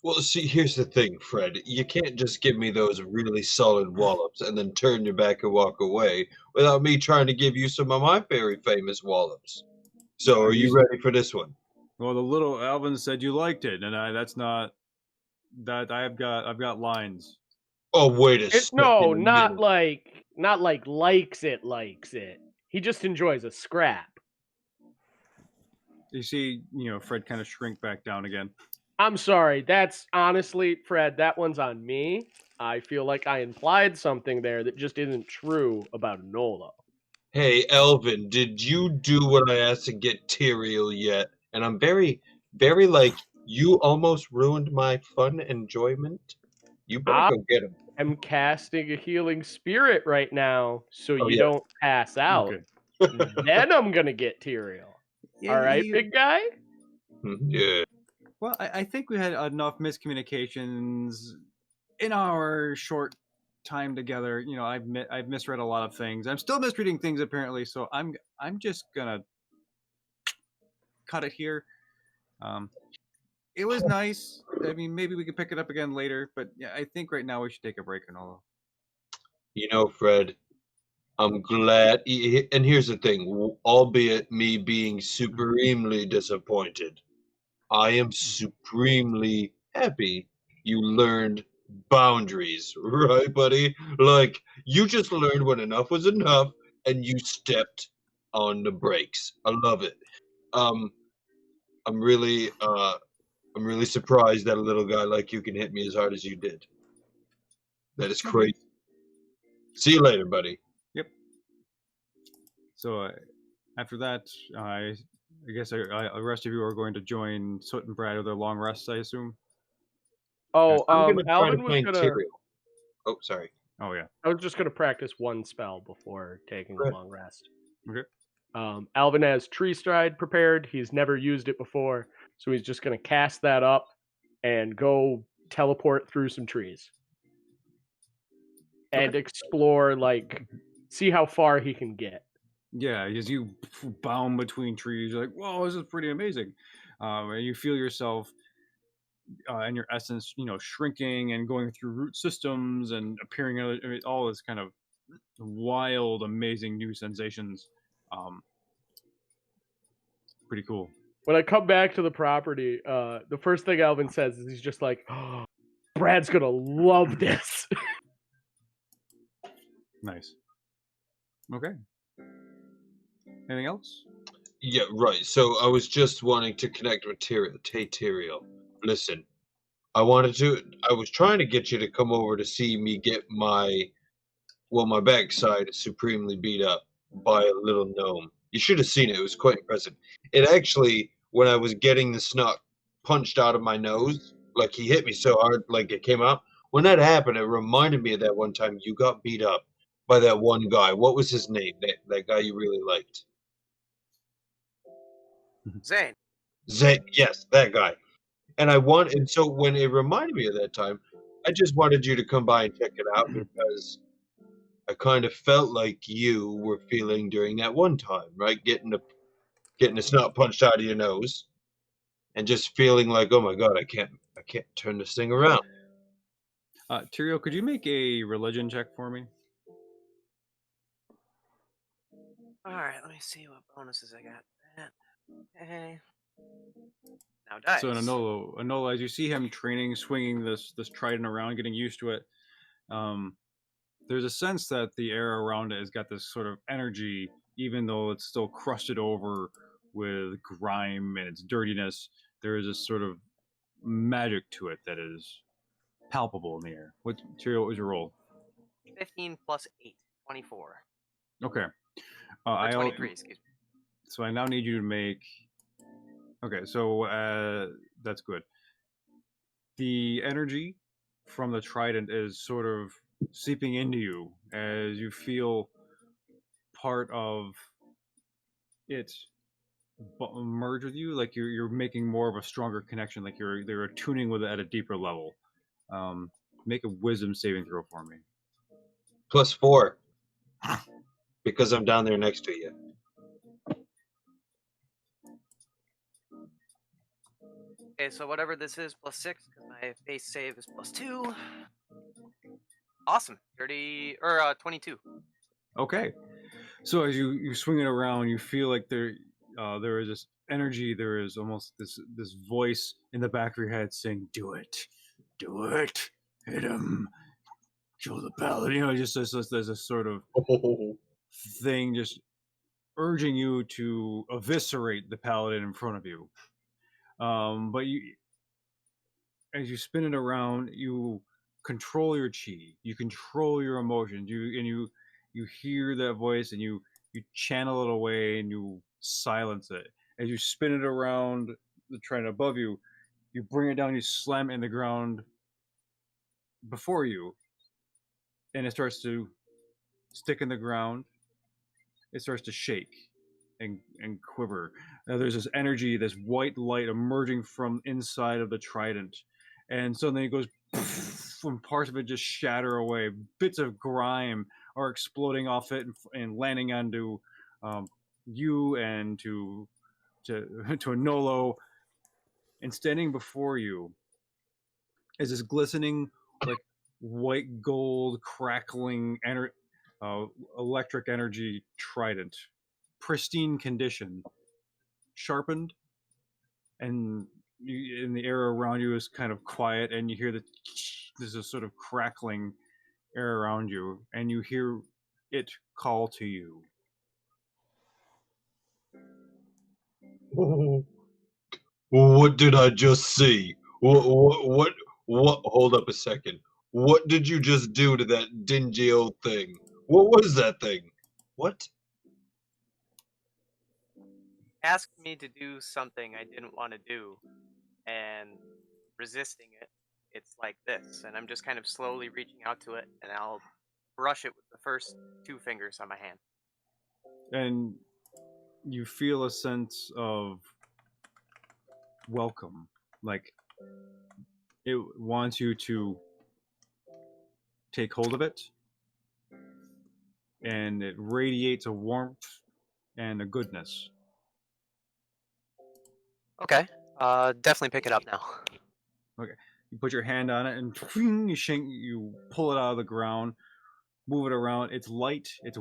Well, see, here's the thing, Fred. You can't just give me those really solid wallops and then turn your back and walk away without me trying to give you some of my very famous wallops. So, are you ready for this one? Well, the little Alvin said you liked it, and that's not that. I've got lines. Oh, wait a second. No, not like likes it. He just enjoys a scrap. You see, Fred kind of shrink back down again. I'm sorry. That's honestly, Fred, that one's on me. I feel like I implied something there that just isn't true about Nola. Hey, Elvin, did you do what I asked to get Tyrael yet? And I'm very, very you almost ruined my fun enjoyment. You better go get him. I'm casting a healing spirit right now, so you don't pass out. Okay. Then I'm gonna get Tyrael. All right, big guy? Yeah. Well, I think we had enough miscommunications in our short time together. I've misread a lot of things. I'm still misreading things apparently, so I'm just gonna cut it here. It was nice. I mean, maybe we could pick it up again later, but yeah, I think right now we should take a break and all. Fred, I'm glad. And here's the thing, albeit me being supremely disappointed, I am supremely happy you learned boundaries, right, buddy? Like, you just learned when enough was enough, and you stepped on the brakes. I love it. I'm really surprised that a little guy like you can hit me as hard as you did. That is crazy. See you later, buddy. So after that, I guess the rest of you are going to join Soot and Brad with their long rests, I assume. Oh, I'm going to try to Alvin was find gonna. Tyrael. Oh, sorry. Oh yeah. I was just gonna practice one spell before taking a Right. long rest. Okay. Alvin has Tree Stride prepared. He's never used it before, so he's just gonna cast that up and go teleport through some trees and explore, like, see how far he can get. Yeah, as you bound between trees, you're like, "Whoa, this is pretty amazing," and you feel yourself, in your essence, shrinking and going through root systems and appearing. All this kind of wild, amazing new sensations. Pretty cool. When I come back to the property, the first thing Alvin says is he's just like, oh, Brad's gonna love this. Nice. Okay. Anything else? Yeah, right. So I was just wanting to connect with Tyrael. Hey, Tyrael, listen. I was trying to get you to come over to see me get my backside is supremely beat up by a little gnome. You should have seen it. It was quite impressive. It actually, when I was getting the snot punched out of my nose, like he hit me so hard, like it came out. When that happened, it reminded me of that one time you got beat up by that one guy. What was his name? That guy you really liked? Zane. Zay, yes, that guy. And so when it reminded me of that time, I just wanted you to come by and check it out because I kind of felt like you were feeling during that one time, right? Getting the snot punched out of your nose and just feeling like, oh my God, I can't turn this thing around. Tyrael, could you make a religion check for me? All right, let me see what bonuses I got. Okay. Now dice. So Enola, as you see him training, swinging this trident around, getting used to it, there's a sense that the air around it has got this sort of energy, even though it's still crusted over with grime and its dirtiness. There is this sort of magic to it that is palpable in the air. What was your roll? 15 plus 8, 24. Okay. Or 23, excuse me. So I now need you to make. Okay, so that's good. The energy from the trident is sort of seeping into you as you feel part of it merge with you, like you're making more of a stronger connection, like they're attuning with it at a deeper level. Make a wisdom saving throw for me. +4. Because I'm down there next to you. Okay, so whatever this is, +6, because my base save is +2. Awesome. 22. Okay. So as you swing it around, you feel like there is this energy, there is almost this voice in the back of your head saying, do it, hit him, kill the paladin. Just there's a sort of thing just urging you to eviscerate the paladin in front of you. But as you spin it around, you control your chi, you control your emotions, you hear that voice and you channel it away and you silence it. As you spin it around the trident above you, you bring it down, you slam it in the ground before you, and it starts to stick in the ground. It starts to shake and quiver. Now there's this energy, this white light emerging from inside of the trident, and suddenly it goes and parts of it just shatter away. Bits of grime are exploding off it and landing onto you and to Anolo. And standing before you is this glistening, like white gold, crackling, electric energy trident, pristine condition, sharpened, and in the air around you is kind of quiet, and you hear there's a sort of crackling air around you, and you hear it call to you. What did I just see? What? Hold up a second. What did you just do to that dingy old thing? What was that thing? What? asked me to do something I didn't want to do, and resisting it, it's like this. And I'm just kind of slowly reaching out to it, and I'll brush it with the first 2 fingers on my hand. And you feel a sense of welcome. Like it wants you to take hold of it, and it radiates a warmth and a goodness. Okay. Definitely pick it up now. Okay. You put your hand on it and you pull it out of the ground, move it around. It's light, it's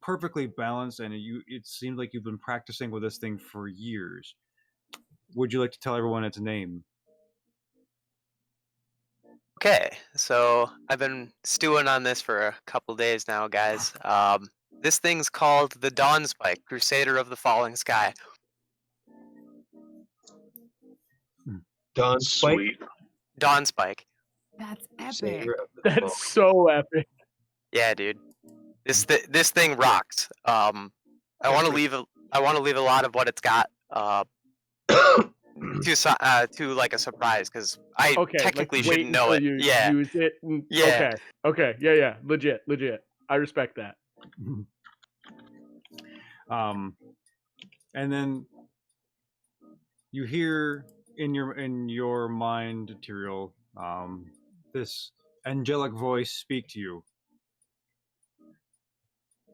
perfectly balanced, and it seems like you've been practicing with this thing for years. Would you like to tell everyone its name? Okay, so I've been stewing on this for a couple days now, guys. This thing's called the Dawn Spike, Crusader of the Falling Sky. Dawn Spike. Sweet. Dawn Spike. That's epic. Savior of the Fall. That's so epic. Yeah, dude. This thing rocks. I want to leave a lot of what it's got to like a surprise, because I Okay, technically like, wait shouldn't know it. until you Yeah. use it. Yeah. Okay. Yeah. Legit. I respect that. And then you hear in your mind, Tyrael, this angelic voice speak to you.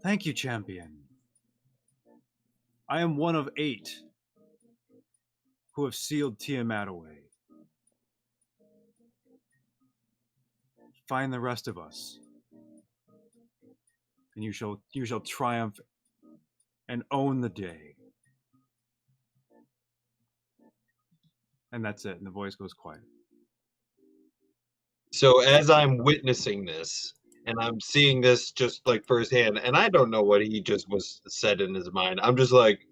Thank you, champion. I am one of 8 who have sealed Tiamat away. Find the rest of us, and you shall triumph and own the day. And that's it. And the voice goes quiet. So as I'm witnessing this, and I'm seeing this just like firsthand, and I don't know what he just was said in his mind. I'm just like,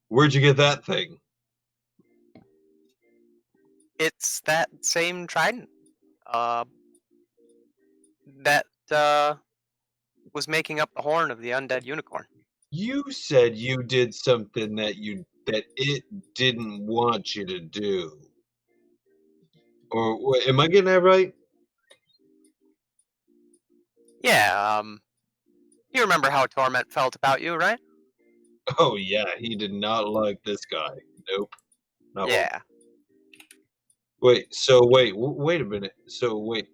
where'd you get that thing? It's that same trident. That was making up the horn of the undead unicorn. You said you did something that it didn't want you to do. Or am I getting that right? Yeah, you remember how Torment felt about you, right? Oh yeah, he did not like this guy. Nope. Not one. Yeah. Wait a minute. So wait,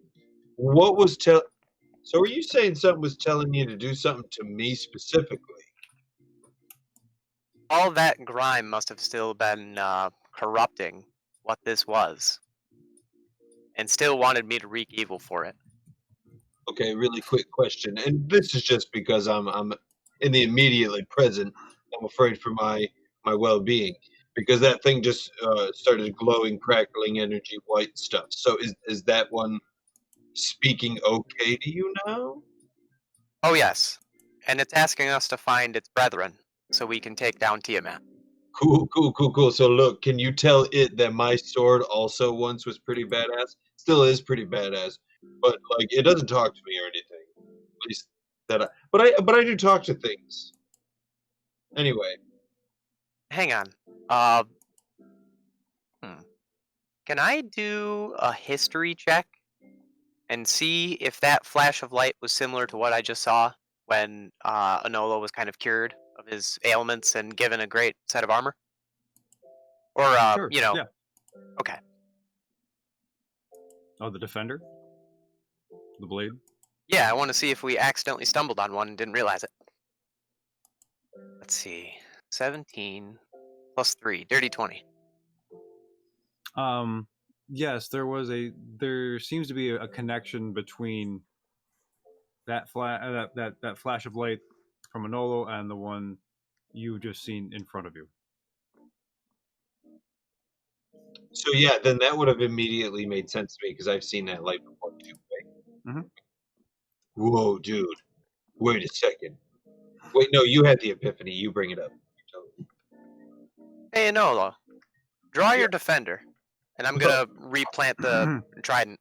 so are you saying something was telling you to do something to me specifically? All that grime must have still been corrupting what this was, and still wanted me to wreak evil for it. Okay, really quick question, and this is just because I'm in the immediately present. I'm afraid for my well-being because that thing just started glowing, crackling energy, white stuff. So is that one speaking okay to you now? Oh yes, and it's asking us to find its brethren, so we can take down Tiamat. Cool. So look, can you tell it that my sword also once was pretty badass? Still is pretty badass, but like it doesn't talk to me or anything. At least but I do talk to things. Anyway, Hang on. Can I do a history check and see if that flash of light was similar to what I just saw when Enola was kind of cured of his ailments and given a great set of armor? Or, Sure, you know, yeah. okay. Oh, the defender? The blade? Yeah, I want to see if we accidentally stumbled on one and didn't realize it. Let's see. 17 plus 3, dirty 20. Yes, there seems to be a connection between that flash of light from Manolo and the one you've just seen in front of you. so yeah, then that would have immediately made sense to me because I've seen that light before too. Right? Mhm. Whoa, dude! Wait a second. Wait, no, you had the epiphany. You bring it up. Hey, Enola, draw your defender, and I'm gonna replant the trident.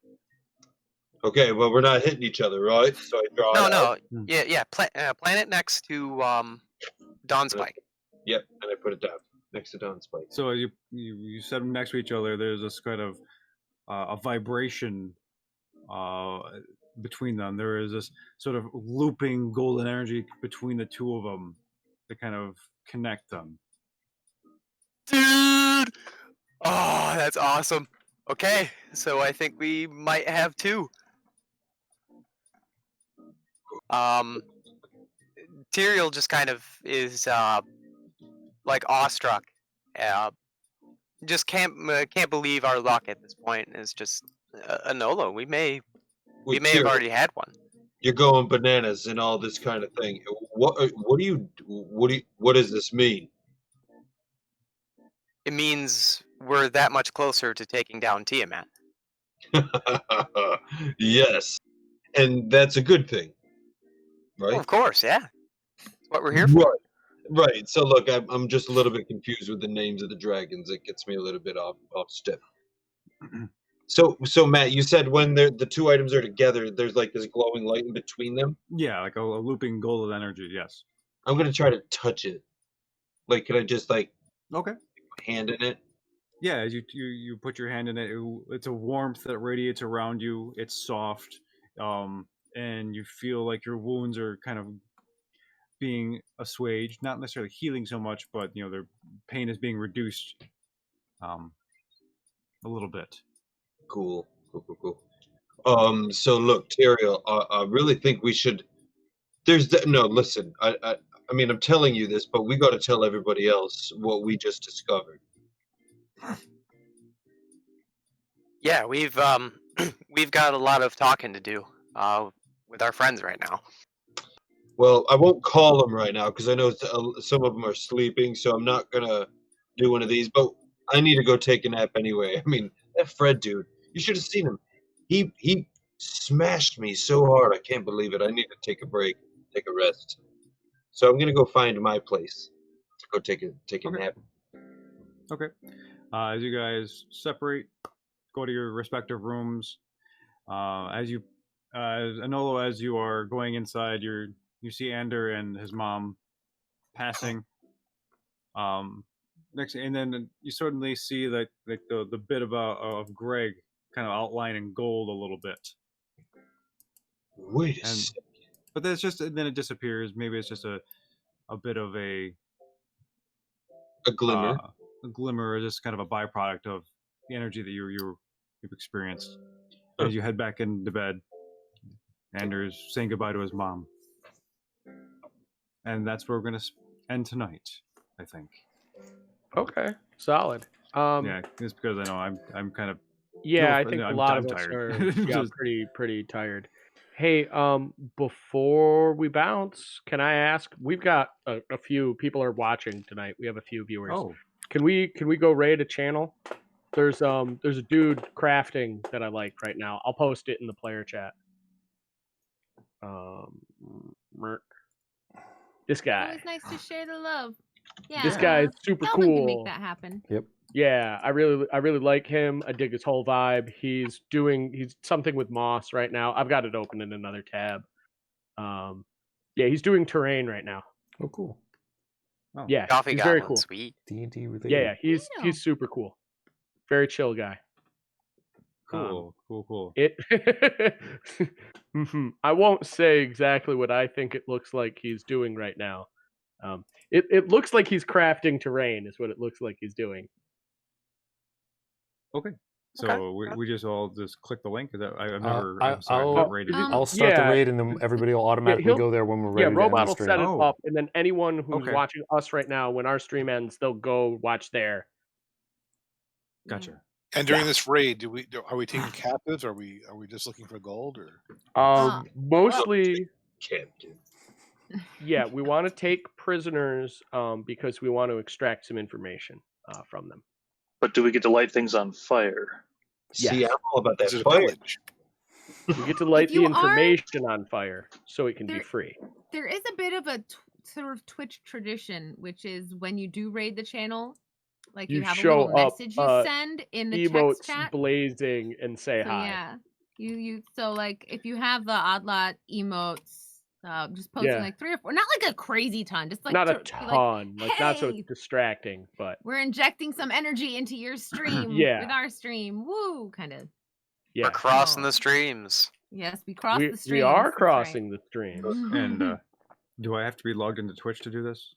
Okay, well, we're not hitting each other, right? So I draw No, it out. no. Yeah. Planet next to Dawn Spike. Yep, and I put it down next to Dawn Spike. So you set them next to each other. There's this kind of a vibration between them. There is this sort of looping golden energy between the two of them to kind of connect them. Dude! Oh, that's awesome. Okay, so I think we might have two. Tyrael just kind of is like awestruck. Just can't believe our luck at this point. Is just a Nolo. We may have Tyrael, already had one. You're going bananas and all this kind of thing. What does this mean? It means we're that much closer to taking down Tiamat. Yes, and that's a good thing, right? Of course, yeah. That's what we're here for. Right. So look, I'm just a little bit confused with the names of the dragons. It gets me a little bit off step. So Matt, you said when the two items are together, there's like this glowing light in between them. Yeah, like a looping golden energy. Yes. I'm gonna try to touch it. Like, can I just like Okay. hand in it? Yeah, as you put your hand in it, it's a warmth that radiates around you. It's soft, and you feel like your wounds are kind of being assuaged, not necessarily healing so much, but their pain is being reduced, a little bit. Cool. So look, Tyrael, I really think we should. No, listen. I mean, I'm telling you this, but we got to tell everybody else what we just discovered. Yeah, we've got a lot of talking to do with our friends right now. Well, I won't call them right now because I know some of them are sleeping, so I'm not gonna do one of these. But I need to go take a nap anyway. I mean, that Fred dude, you should have seen him. He smashed me so hard. I can't believe it. I need to take a break, take a rest. So I'm gonna go find my place to go take a nap. Okay. As you guys separate, go to your respective rooms. As Anolo, as you are going inside, you see Ander and his mom passing. Next, and then you suddenly see like the bit of Greg kind of outlined in gold a little bit. Wait a second. But then it disappears. Maybe it's just a bit of a glimmer. A glimmer is just kind of a byproduct of the energy that you've experienced. As you head back into bed, Anders saying goodbye to his mom. And that's where we're going to end tonight, I think. Okay, solid. Yeah, just because I know I'm kind of. Yeah, I think a lot of us tired. are pretty tired. Hey, before we bounce, can I ask? We've got a few people are watching tonight. We have a few viewers. Oh. Can we go raid a channel? There's a dude crafting that I like right now. I'll post it in the player chat. Merc. This guy. Always nice to share the love. Yeah. This guy is super Calvin cool. can make that happen. Yep. Yeah, I really like him. I dig his whole vibe. He's something with Moss right now. I've got it open in another tab. Yeah, he's doing terrain right now. Oh, cool. Oh. Yeah, Coffee he's very Goblin, cool. sweet. D&D related. Yeah, he's super cool. Very chill guy. Cool. I won't say exactly what I think it looks like he's doing right now. It looks like he's crafting terrain is what it looks like he's doing. Okay. So Okay. we just all just click the link. Is that I've I'll not raided. I'll start the raid, and then everybody will automatically go there when we're ready. Yeah, to Robot end the will stream. set it up, and then anyone who's Okay. watching us right now, when our stream ends, they'll go watch there. Gotcha. And during this raid, are we taking captives? Are we just looking for gold, or Mostly, Captain. yeah, we want to take prisoners because we want to extract some information from them. But do we get to light things on fire? See, I'm all about that is it a fire. village? We get to light If the you information on fire so it can be There- free. There is a bit of a sort of Twitch tradition, which is when you do raid the channel, like you You have a show little up, message you send in the text Emotes chat. blazing and say So hi. yeah, So like if you have the Oddlot emotes, just posting Yeah. like 3 or 4, not like a crazy ton, just like Not a to be ton, like not so "Hey, distracting, but we're injecting some energy into your stream Yeah. with our stream, woo, kind of. yeah, We're crossing Oh. the streams. Yes, we cross the streams. we are that's right. crossing the streams. And do I have to be logged into Twitch to do this?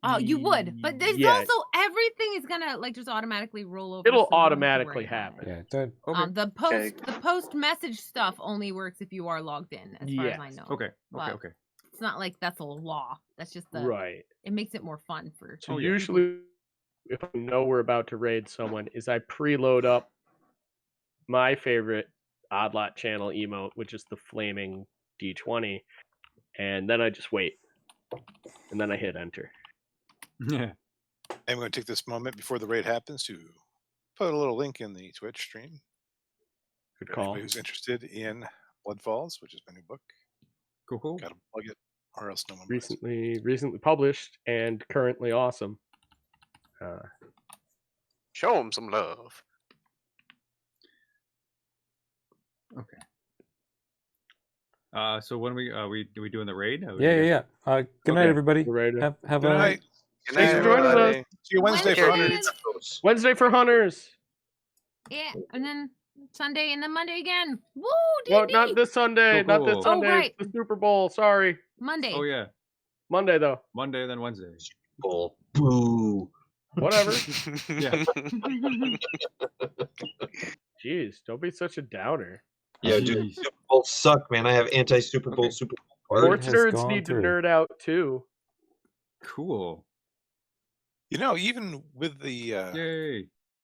Oh, you would, but there's Yeah. also everything is gonna like just automatically roll over. It'll so you don't have to automatically worry about happen. it. Yeah. Don't, Okay. The post message stuff only works if you are logged in, as far as I Yes. know. Okay. But Okay. it's not like that's a law. That's just the Right. It makes it more fun for. So Oh, yeah. usually, if I know we're about to raid someone, is I preload up my favorite Oddlot channel emote, which is the flaming D20, and then I just wait, and then I hit enter. Yeah. I'm going to take this moment before the raid happens to put a little link in the Twitch stream. Good For call. anybody who's interested in Blood Falls, which is my new book. Cool. Got to plug it, or else no one buys it. Recently published and currently awesome. Show them some love. Okay. So when we doing the raid? yeah. Good night, Okay. everybody. We're ready. Have Good a night. Good Thanks night, for joining everybody. us. See you Wednesday for Wednesday. Hunters. Wednesday for Hunters. Yeah, and then Sunday and then Monday again. Woo, Well, D&D. not this Sunday. Not this Cool. Sunday. Oh, right. It's the Super Bowl. Sorry. Monday. Oh yeah. Monday though. Monday then Wednesday. Bull. Boo. Whatever. Yeah. Jeez, don't be such a doubter. Yeah, dude, Jeez. Super Bowl suck, man. I have anti-Super Bowl Okay. Super Bowl Sports party. has nerds gone need to through. nerd out too. Cool. You know, even with the Yay.